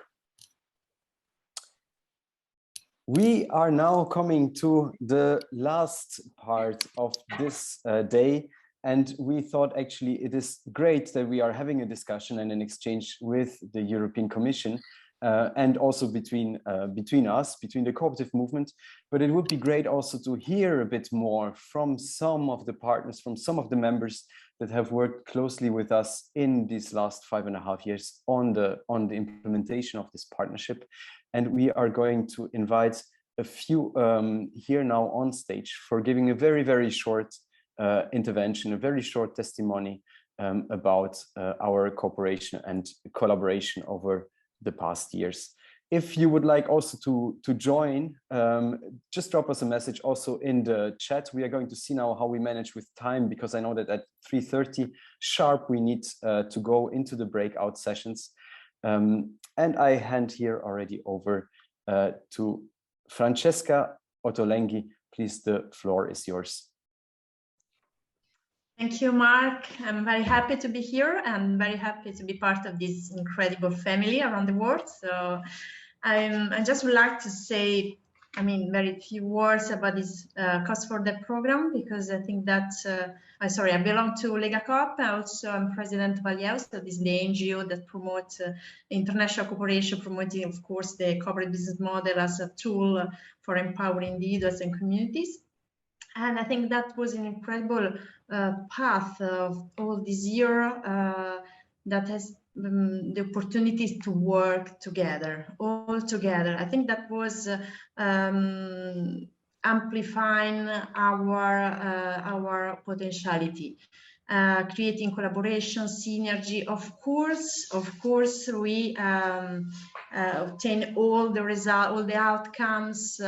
We are now coming to the last part of this day, and we thought actually it is great that we are having a discussion and an exchange with the European Commission and also between us, between the cooperative movement. But it would be great also to hear a bit more from some of the partners, from some of the members that have worked closely with us in these last 5.5 years on the implementation of this partnership. And we are going to invite a few here now on stage for giving a very, very short intervention, a very short testimony about our cooperation and collaboration over the past years. If you would like also to join, just drop us a message also in the chat. We are going to see now how we manage with time, because I know that at 3:30 sharp, we need to go into the breakout sessions. And I hand here already over to Francesca Ottolenghi. Please, the floor is yours. Thank you, Mark. I'm very happy to be here and very happy to be part of this incredible family around the world. So I just would like to say, very few words about this Cost for Dev program, because I think that, I belong to Lega Coop. Also, I'm president of Aliaus, that is the NGO that promotes international cooperation, promoting, of course, the corporate business model as a tool for empowering individuals and communities. And I think that was an incredible path of all this year that has the opportunities to work together, all together. I think that was amplifying our potentiality, creating collaboration, synergy. Of course, we obtain all the results, all the outcomes,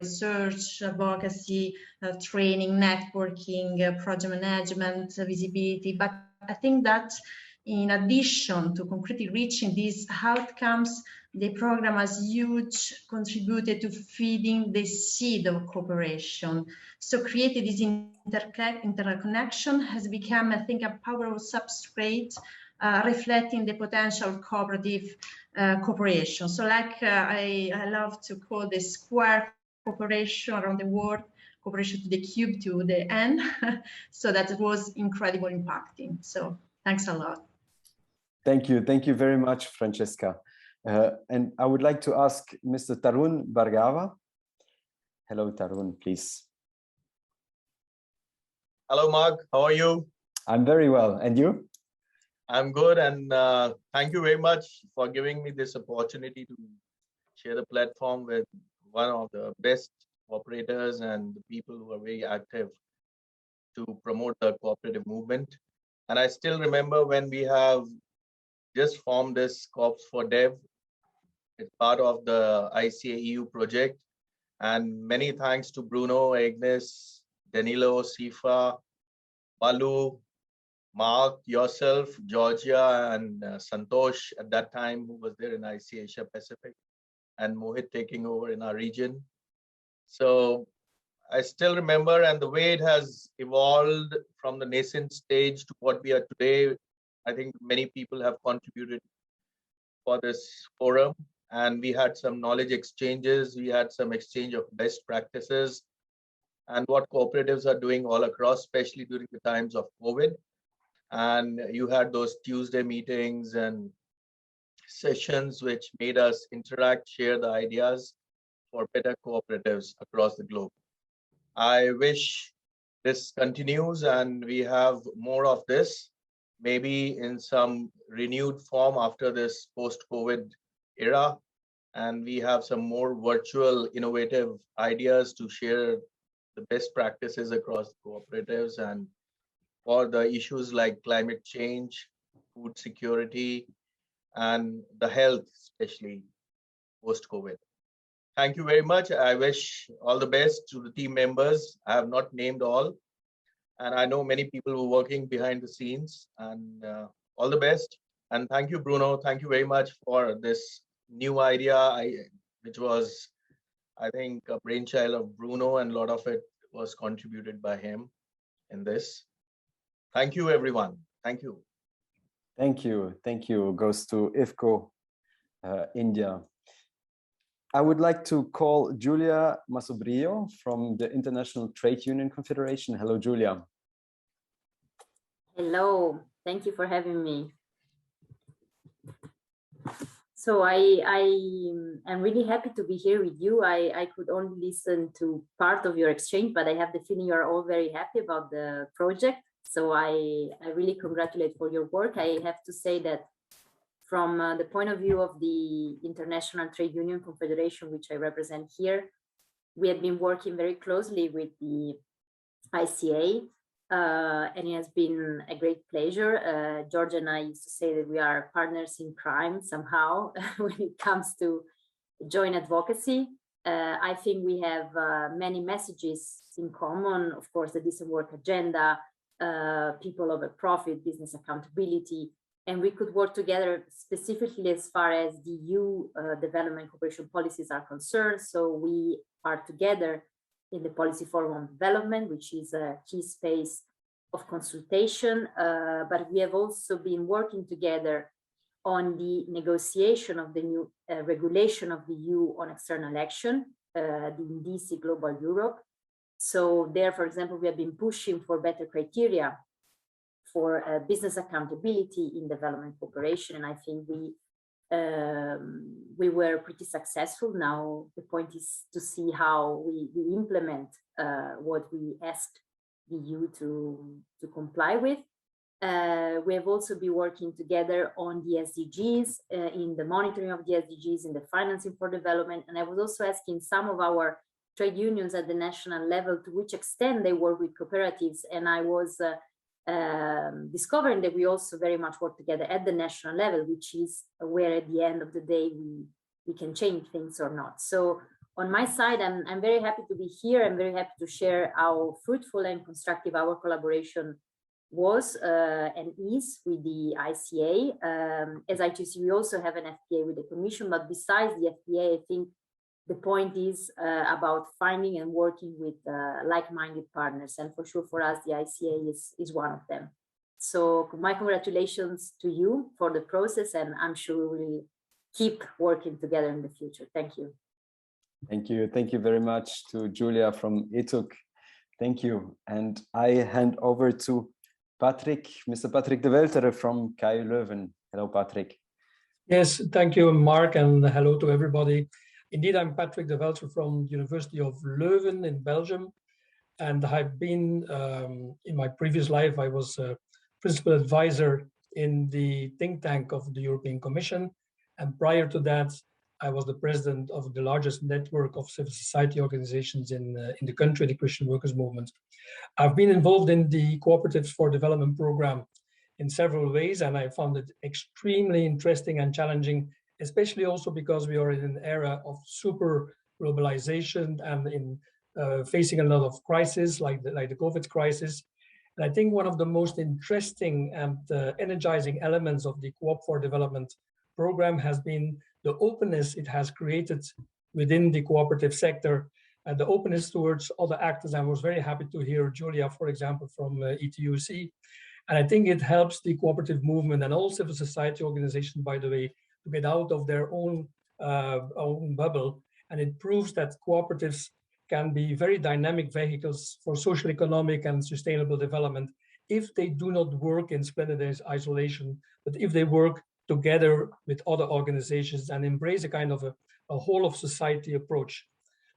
research, advocacy, training, networking, project management, visibility. But I think that in addition to concretely reaching these outcomes, the program has huge contributed to feeding the seed of cooperation. So creating this interconnection has become, I think, a powerful substrate reflecting the potential of cooperative cooperation. So like I love to call the square cooperation around the world, cooperation to the cube, to the n. So that it was incredibly impacting. So thanks a lot. Thank you very much, Francesca. And I would like to ask Mr. Tarun Bhargava. Hello, Tarun, please. Hello, Mark. How are you? I'm very well. And you? I'm good. And thank you very much for giving me this opportunity to share the platform with one of the best operators and the people who are very active to promote the cooperative movement. And I still remember when we have just formed this Corps for Dev. It's part of the ICA EU project. And many thanks to Bruno, Agnes, Danilo, Sifa, Balu, Mark, yourself, Georgia, and Santosh at that time, who was there in ICA Asia Pacific, and Mohit taking over in our region. So I still remember, and the way it has evolved from the nascent stage to what we are today, I think many people have contributed for this forum. And we had some knowledge exchanges, we had some exchange of best practices and what cooperatives are doing all across, especially during the times of COVID. And you had those Tuesday meetings and sessions which made us interact, share the ideas for better cooperatives across the globe. I wish this continues and we have more of this, maybe in some renewed form after this post-COVID era, and we have some more virtual innovative ideas to share the best practices across cooperatives and for the issues like climate change, food security, and the health, especially post-COVID. Thank you very much. I wish all the best to the team members. I have not named all, and I know many people who are working behind the scenes, and all the best. And thank you, Bruno. Thank you very much for this new idea, which was, I think, a brainchild of Bruno, and a lot of it was contributed by him in this. Thank you, everyone. Thank you. Thank you. Thank you. Goes to IFCO, India. I would like to call Julia Masobrillo from the International Trade Union Confederation. Hello, Julia. Hello, thank you for having me. So I am really happy to be here with you. I could only listen to part of your exchange, but I have the feeling you're all very happy about the project. So I really congratulate for your work. I have to say that from the point of view of the International Trade Union Confederation, which I represent here, we have been working very closely with the ICA, and it has been a great pleasure. George and I used to say that we are partners in crime somehow when it comes to joint advocacy. I think we have many messages in common, of course, the decent work agenda, people over profit, business accountability, and we could work together specifically as far as the EU development cooperation policies are concerned. So we are together in the Policy Forum on Development, which is a key space of consultation, but we have also been working together on the negotiation of the new regulation of the EU on external action, the INDICI Global Europe. So there, for example, we have been pushing for better criteria for business accountability in development cooperation, and I think we were pretty successful. Now the point is to see how we implement what we asked the EU to comply with. We have also been working together on the SDGs, in the monitoring of the SDGs, in the financing for development. And I was also asking some of our trade unions at the national level to which extent they work with cooperatives. And I was discovering that we also very much work together at the national level, which is where at the end of the day we can change things or not. So on my side, I'm very happy to be here. I'm very happy to share how fruitful and constructive our collaboration was and is with the ICA. As ITC, we also have an FTA with the Commission, but besides the FTA, I think the point is about finding and working with like-minded partners. And for sure, for us, the ICA is one of them. So my congratulations to you for the process, and I'm sure we will keep working together in the future. Thank you. Thank you. Thank you very much to Julia from ITUC. Thank you. And I hand over to Patrick, Mr. Patrick de Weltere from KU Leuven. Hello, Patrick. Yes, thank you, Mark, and hello to everybody. Indeed, I'm Patrick de Weltere from the University of Leuven in Belgium. And I've been, in my previous life, I was a principal advisor in the think tank of the European Commission. And prior to that, I was the president of the largest network of civil society organizations in the country, the Christian Workers Movement. I've been involved in the Cooperatives for Development program in several ways, and I found it extremely interesting and challenging, especially also because we are in an era of super globalization and in facing a lot of crises like the COVID crisis. And I think one of the most interesting and energizing elements of the Coop for Development program has been the openness it has created within the cooperative sector and the openness towards other actors. I was very happy to hear Julia, for example, from ETUC. And I think it helps the cooperative movement and all civil society organizations, by the way, to get out of their own bubble. And it proves that cooperatives can be very dynamic vehicles for social, economic, and sustainable development if they do not work in splendid isolation, but if they work together with other organizations and embrace a kind of a whole of society approach.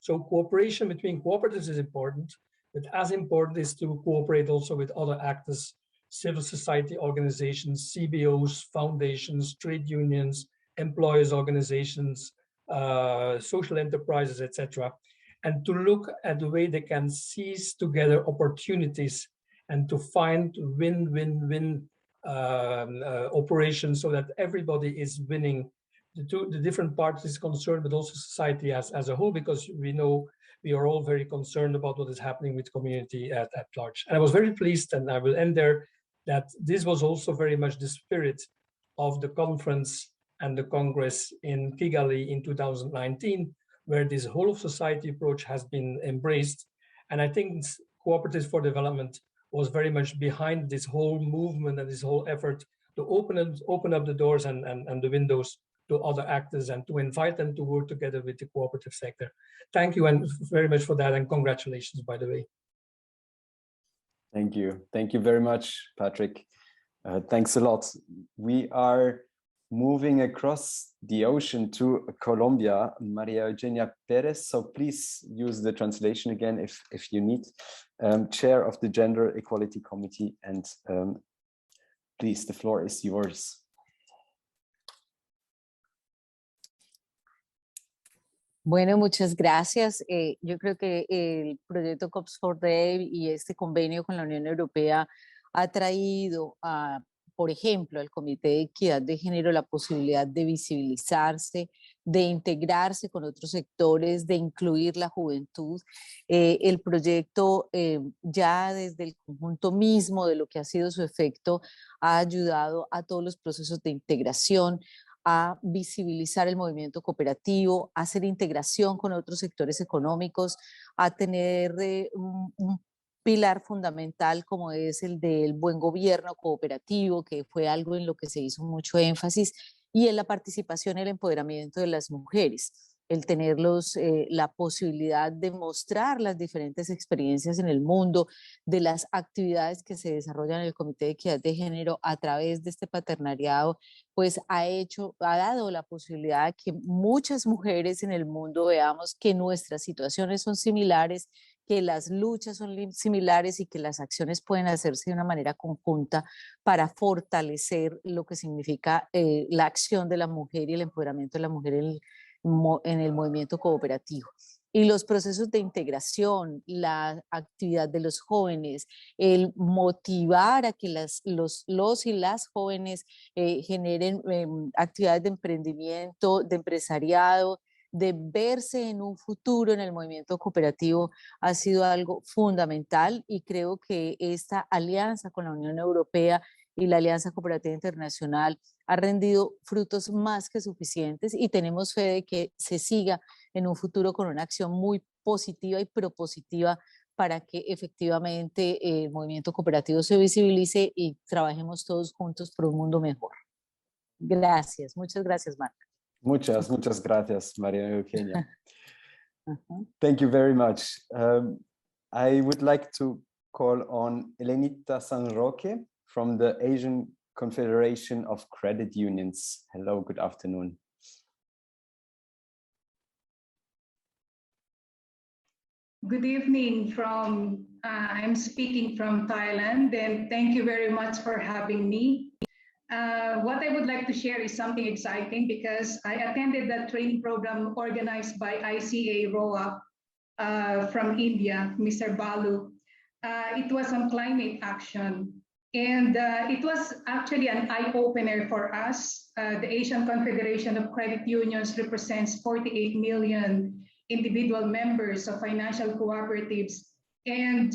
So cooperation between cooperatives is important, but as important is to cooperate also with other actors, civil society organizations, CBOs, foundations, trade unions, employers organizations, social enterprises, etc. And to look at the way they can seize together opportunities and to find win-win-win operations so that everybody is winning, the different parties concerned, but also society as a whole, because we know we are all very concerned about what is happening with community at large. And I was very pleased, and I will end there, that this was also very much the spirit of the conference and the Congress in Kigali in 2019, where this whole of society approach has been embraced. And I think Cooperatives for Development was very much behind this whole movement and this whole effort to open up the doors and the windows to other actors and to invite them to work together with the cooperative sector. Thank you and very much for that, and congratulations, by the way. Thank you. Thank you very much, Patrick. Thanks a lot. We are moving across the ocean to Colombia, Maria Eugenia Perez. So please use the translation again if you need. Chair of the Gender Equality Committee, and please, the floor is yours. Bueno, muchas gracias. Yo creo que el proyecto COPS for Dev y este convenio con la Unión Europea ha traído por ejemplo, al Comité de Equidad de Género la posibilidad de visibilizarse, de integrarse con otros sectores, de incluir la juventud. El proyecto ya desde el conjunto mismo de lo que ha sido su efecto ha ayudado a todos los procesos de integración, a visibilizar el movimiento cooperativo, a hacer integración con otros sectores económicos, a tener un pilar fundamental como es el del buen gobierno cooperativo, que fue algo en lo que se hizo mucho énfasis, y en la participación y el empoderamiento de las mujeres, el tenerlos la posibilidad de mostrar las diferentes experiencias en el mundo, de las actividades que se desarrollan en el Comité de Equidad de Género a través de este paternariado, pues ha dado la posibilidad de que muchas mujeres en el mundo veamos que nuestras situaciones son similares, que las luchas son similares y que las acciones pueden hacerse de una manera conjunta para fortalecer lo que significa la acción de la mujer y el empoderamiento de la mujer en el movimiento cooperativo. Y los procesos de integración, la actividad de los jóvenes, el motivar a que los y las jóvenes generen actividades de emprendimiento, de empresariado, de verse en un futuro en el movimiento cooperativo ha sido algo fundamental, y creo que esta alianza con la Unión Europea y la Alianza Cooperativa Internacional ha rendido frutos más que suficientes, y tenemos fe de que se siga en un futuro con una acción muy positiva y propositiva para que efectivamente el movimiento cooperativo se visibilice y trabajemos todos juntos por un mundo mejor. Gracias, muchas gracias, Marta. Muchas gracias, Maria Eugenia. Thank you very much. I would like to call on Elenita San Roque from the Asian Confederation of Credit Unions. Hello, good afternoon. Good evening from, I'm speaking from Thailand, and thank you very much for having me. What I would like to share is something exciting, because I attended the training program organized by ICA Roque from India, Mr. Balu. It was on climate action, and it was actually an eye-opener for us. The Asian Confederation of Credit Unions represents 48 million individual members of financial cooperatives, and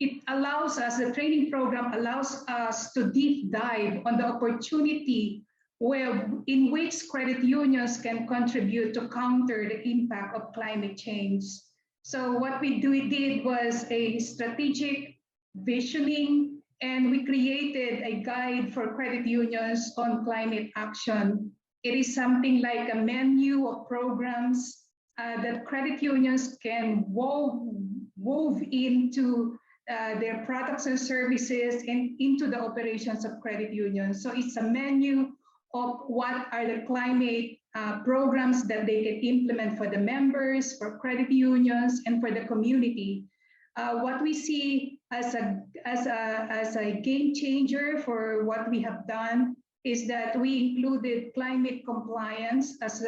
it allows us, the training program allows us to deep dive on the opportunity in which credit unions can contribute to counter the impact of climate change. So what we did was a strategic visioning, and we created a guide for credit unions on climate action. It is something like a menu of programs that credit unions can wove into their products and services and into the operations of credit unions. So it's a menu of what are the climate programs that they can implement for the members, for credit unions, and for the community. What we see as a game changer for what we have done is that we included climate compliance as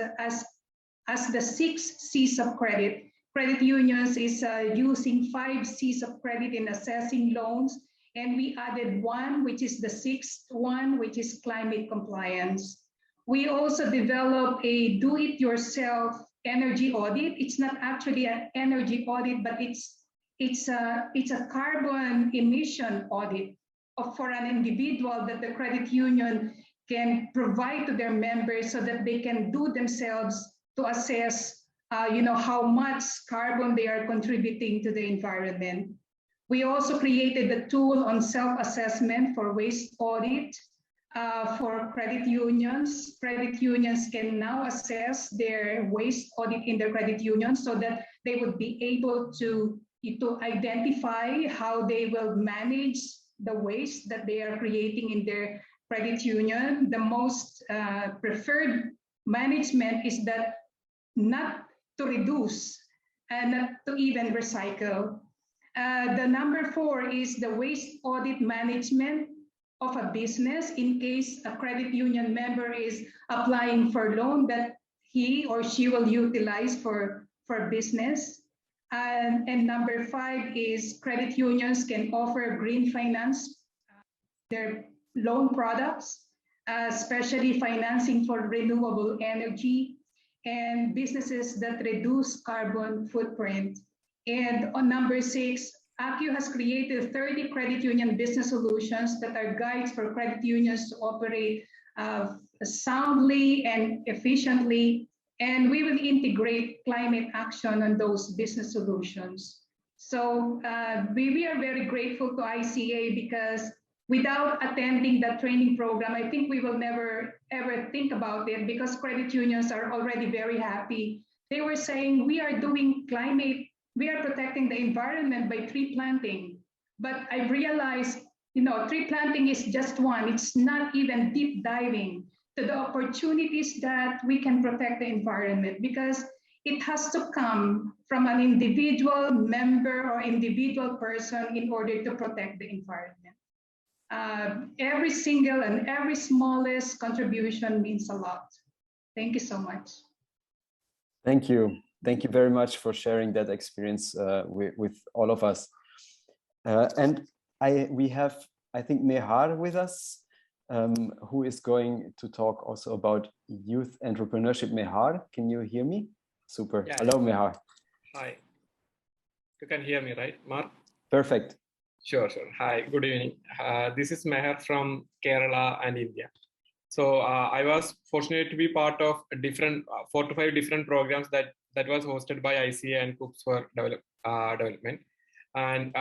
the 6 C's of credit. Credit unions is using 5 C's of credit in assessing loans, and we added 1, which is the 6th one, which is climate compliance. We also developed a do-it-yourself energy audit. It's not actually an energy audit, but it's a carbon emission audit for an individual that the credit union can provide to their members so that they can do themselves to assess how much carbon they are contributing to the environment. We also created the tool on self-assessment for waste audit for credit unions. Credit unions can now assess their waste audit in their credit union so that they would be able to identify how they will manage the waste that they are creating in their credit union. The most preferred management is that not to reduce and not to even recycle. The number 4 is the waste audit management of a business in case a credit union member is applying for loan that he or she will utilize for business. And number 5 is credit unions can offer green finance, their loan products, especially financing for renewable energy and businesses that reduce carbon footprint. And on number 6, ACU has created 30 credit union business solutions that are guides for credit unions to operate soundly and efficiently. And we will integrate climate action on those business solutions. So we are very grateful to ICA because without attending that training program, I think we will never ever think about it because credit unions are already very happy. They were saying we are doing climate, we are protecting the environment by tree planting. But I realized, tree planting is just one. It's not even deep diving to the opportunities that we can protect the environment because it has to come from an individual member or individual person in order to protect the environment. Every single and every smallest contribution means a lot. Thank you so much. Thank you. Thank you very much for sharing that experience with all of us. And we have, I think, Mehar with us, who is going to talk also about youth entrepreneurship. Mehar, can you hear me? Super. Yeah. Hello, Mehar. Hi. You can hear me, right, Mark? Perfect. Sure. Hi, good evening. This is Mehar from Kerala and India. So I was fortunate to be part of different 4 to 5 different programs that was hosted by ICA and COOPS for development. And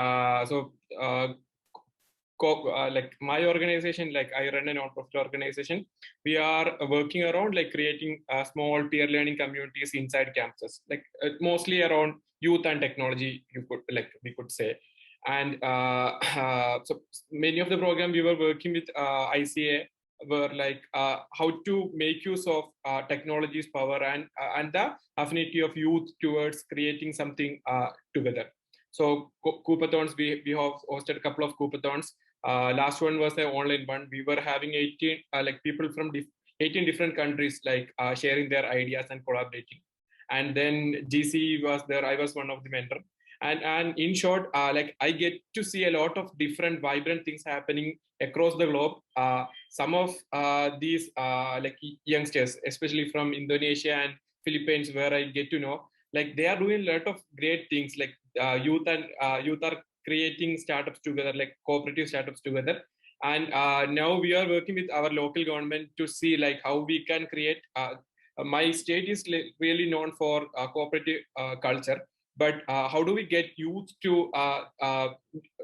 like my organization, like I run a non-profit organization, we are working around like creating small peer learning communities inside campuses, like mostly around youth and technology, we could say. And so many of the programs we were working with ICA were like how to make use of technology's power and the affinity of youth towards creating something together. So Coopathons, we have hosted a couple of Coopathons. Last one was the online one. We were having 18 like people from 18 different countries like sharing their ideas and collaborating. And then GC was there. I was one of the mentors. And in short, like I get to see a lot of different vibrant things happening across the globe. Some of these like youngsters, especially from Indonesia and Philippines, where I get to know, like they are doing a lot of great things. Like youth are creating startups together, like cooperative startups together. And now we are working with our local government to see like how we can create. My state is really known for cooperative culture. But how do we get youth to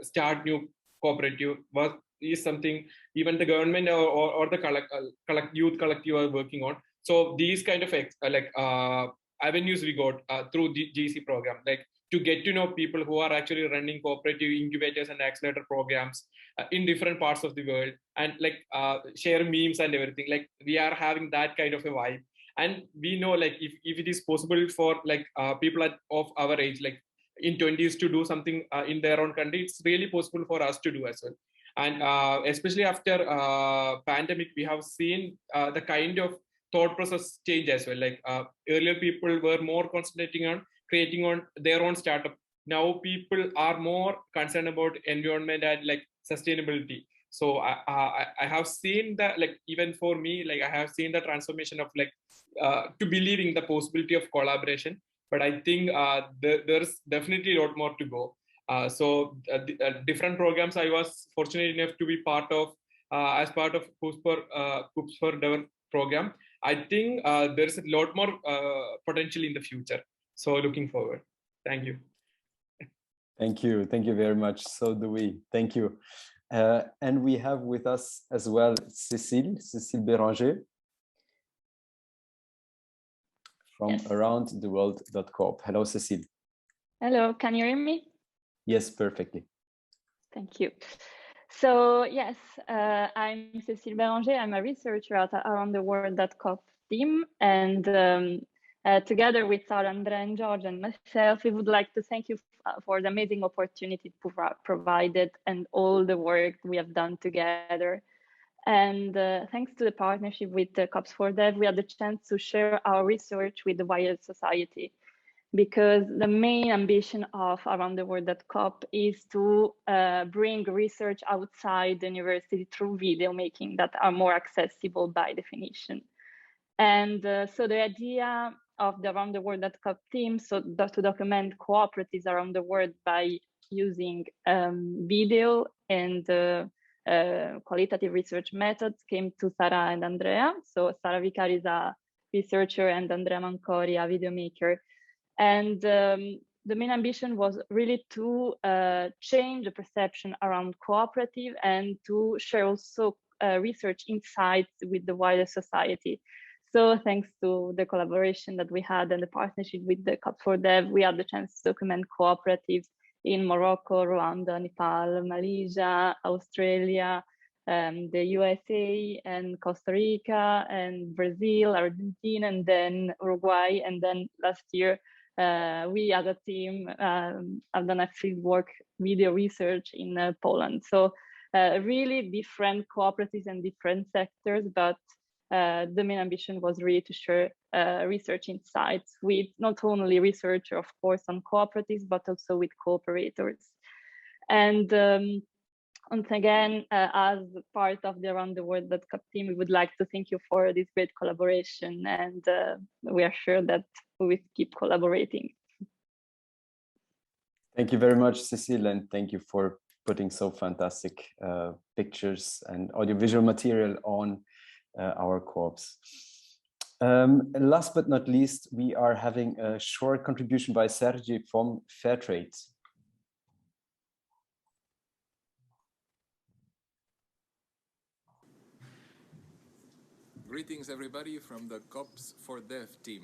start new cooperative? What is something even the government or the youth collective are working on? So these kind of avenues we got through the GC program, like to get to know people who are actually running cooperative incubators and accelerator programs in different parts of the world, and like share memes and everything. Like we are having that kind of a vibe. And we know like if it is possible for like people of our age, like in 20s to do something in their own country, it's really possible for us to do as well. And especially after pandemic, we have seen the kind of thought process change as well. Like earlier people were more concentrating on creating on their own startup. Now people are more concerned about environment and like sustainability. So I have seen that, like even for me, like I have seen the transformation of like to believing the possibility of collaboration. But I think there's definitely a lot more to go. So different programs I was fortunate enough to be part of as part of COOPS for Development program. I think there's a lot more potential in the future. So looking forward. Thank you. Thank you very much. So do we. Thank you. And we have with us as well Cécile Béranger from aroundtheworld.coop. Hello, Cécile. Hello, can you hear me? Yes, perfectly. Thank you. So yes, I'm Cécile Béranger. I'm a researcher at aroundtheworld.coop team, and together with Sarah, Andrea, and George, and myself, we would like to thank you for the amazing opportunity provided and all the work we have done together. And thanks to the partnership with the COPS for Dev, we had the chance to share our research with the wider society, because the main ambition of Around the World.coop is to bring research outside the university through video making that are more accessible by definition. And so the idea of the Around the World.coop team, so to document cooperatives around the world by using video and qualitative research methods, came to Sara and Andrea. So Sara Vicari is a researcher and Andrea Mancori, a video maker. And the main ambition was really to change the perception around cooperative and to share also research insights with the wider society. So thanks to the collaboration that we had and the partnership with the COPS for Dev, we had the chance to document cooperatives in Morocco, Rwanda, Nepal, Malaysia, Australia, the USA, and Costa Rica, and Brazil, Argentina, and then Uruguay. And then last year, we as a team have done a fieldwork video research in Poland. So really different cooperatives and different sectors, but the main ambition was really to share research insights with not only researchers, of course, on cooperatives, but also with cooperators. And once again, as part of the Around the World.coop team, we would like to thank you for this great collaboration, and we are sure that we will keep collaborating. Thank you very much, Cécile, and thank you for putting so fantastic pictures and audiovisual material on our co-ops. Last but not least, we are having a short contribution by Sergi from Fairtrade. Greetings, everybody, from the COPS for Dev team.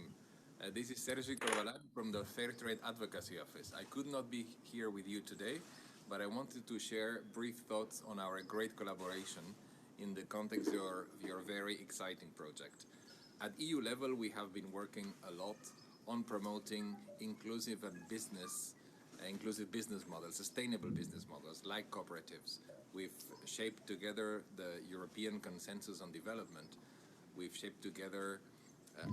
This is Sergi Corvalan from the Fairtrade Advocacy Office. I could not be here with you today, but I wanted to share brief thoughts on our great collaboration in the context of your very exciting project. At EU level, we have been working a lot on promoting inclusive business models, sustainable business models like cooperatives. We've shaped together the European Consensus on Development. We've shaped together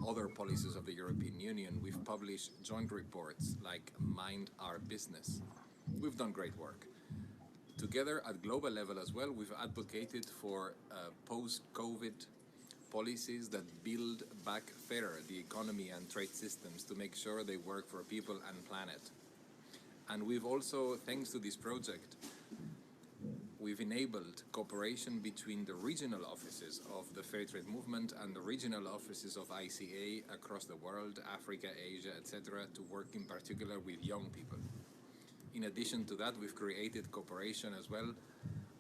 other policies of the European Union. We've published joint reports like Mind Our Business. We've done great work. Together at global level as well, we've advocated for post-COVID policies that build back fairer the economy and trade systems to make sure they work for people and planet. And we've also, thanks to this project, we've enabled cooperation between the regional offices of the Fair Trade Movement and the regional offices of ICA across the world, Africa, Asia, etc., to work in particular with young people. In addition to that, we've created cooperation as well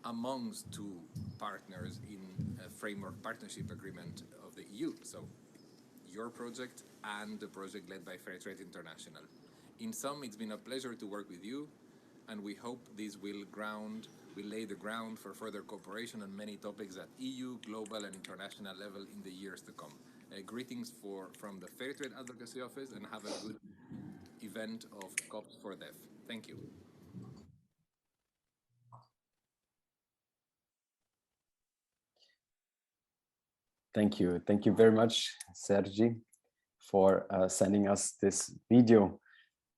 amongst two partners in a framework partnership agreement of the EU. So your project and the project led by Fair Trade International. In sum, it's been a pleasure to work with you, and we hope this will lay the ground for further cooperation on many topics at EU, global, and international level in the years to come. Greetings from the Fair Trade Advocacy Office, and have a good event of COPS for Dev. Thank you. Thank you. Thank you very much, Sergi, for sending us this video.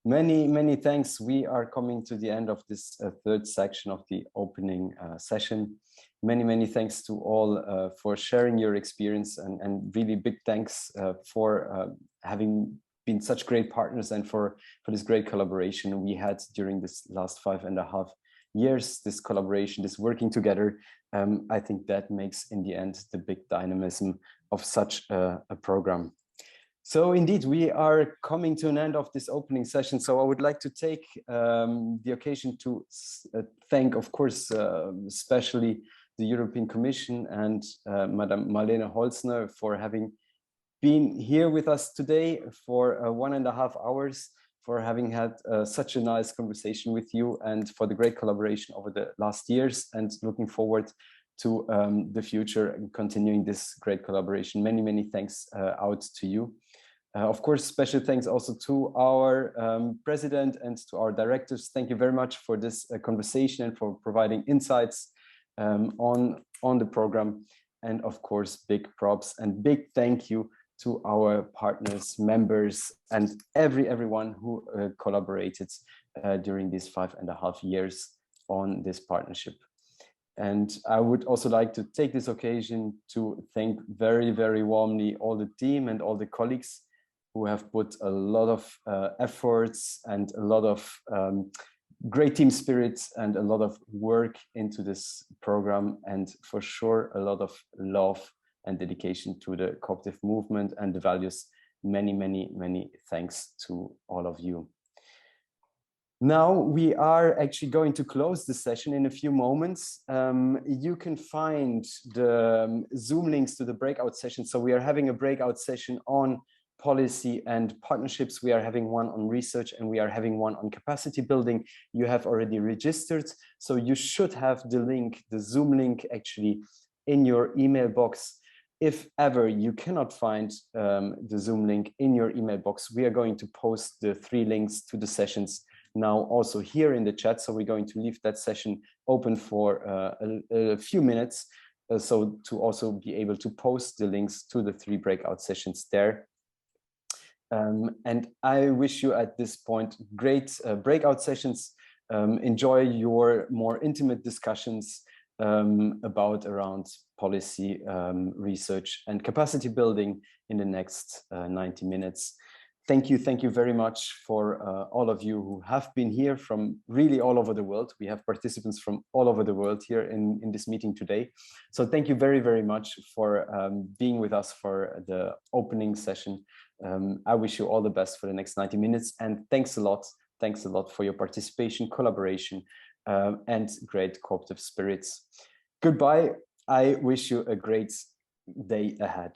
Many thanks. We are coming to the end of this third section of the opening session. Many thanks to all for sharing your experience, and really big thanks for having been such great partners, and for this great collaboration we had during this last 5.5 years, this collaboration, this working together. I think that makes in the end the big dynamism of such a program. So indeed, we are coming to an end of this opening session. So I would like to take the occasion to thank, of course, especially the European Commission and Madam Marlene Holzner for having been here with us today for 1.5 hours, for having had such a nice conversation with you, and for the great collaboration over the last years, and looking forward to the future and continuing this great collaboration. Many, many thanks out to you. Of course, special thanks also to our president and to our directors. Thank you very much for this conversation and for providing insights on the program. And of course, big props and big thank you to our partners, members, and everyone who collaborated during these 5.5 years on this partnership. And I would also like to take this occasion to thank very, very warmly all the team and all the colleagues who have put a lot of efforts and a lot of great team spirits and a lot of work into this program, and for sure a lot of love and dedication to the cooperative movement and the values. Many, many, many thanks to all of you. Now we are actually going to close the session in a few moments. You can find the Zoom links to the breakout session. So we are having a breakout session on policy and partnerships. We are having one on research, and we are having one on capacity building. You have already registered, so you should have the link, the Zoom link, actually in your email box. If ever you cannot find the Zoom link in your email box, we are going to post the 3 links to the sessions now also here in the chat. So we're going to leave that session open for a few minutes, so to also be able to post the links to the 3 breakout sessions there. And I wish you at this point great breakout sessions. Enjoy your more intimate discussions around policy, research, and capacity building in the next 90 minutes. Thank you very much for all of you who have been here from really all over the world. We have participants from all over the world here in this meeting today. So thank you very, very much for being with us for the opening session. I wish you all the best for the next 90 minutes, and thanks a lot for your participation, collaboration, and great cooperative spirits. Goodbye. I wish you a great day ahead.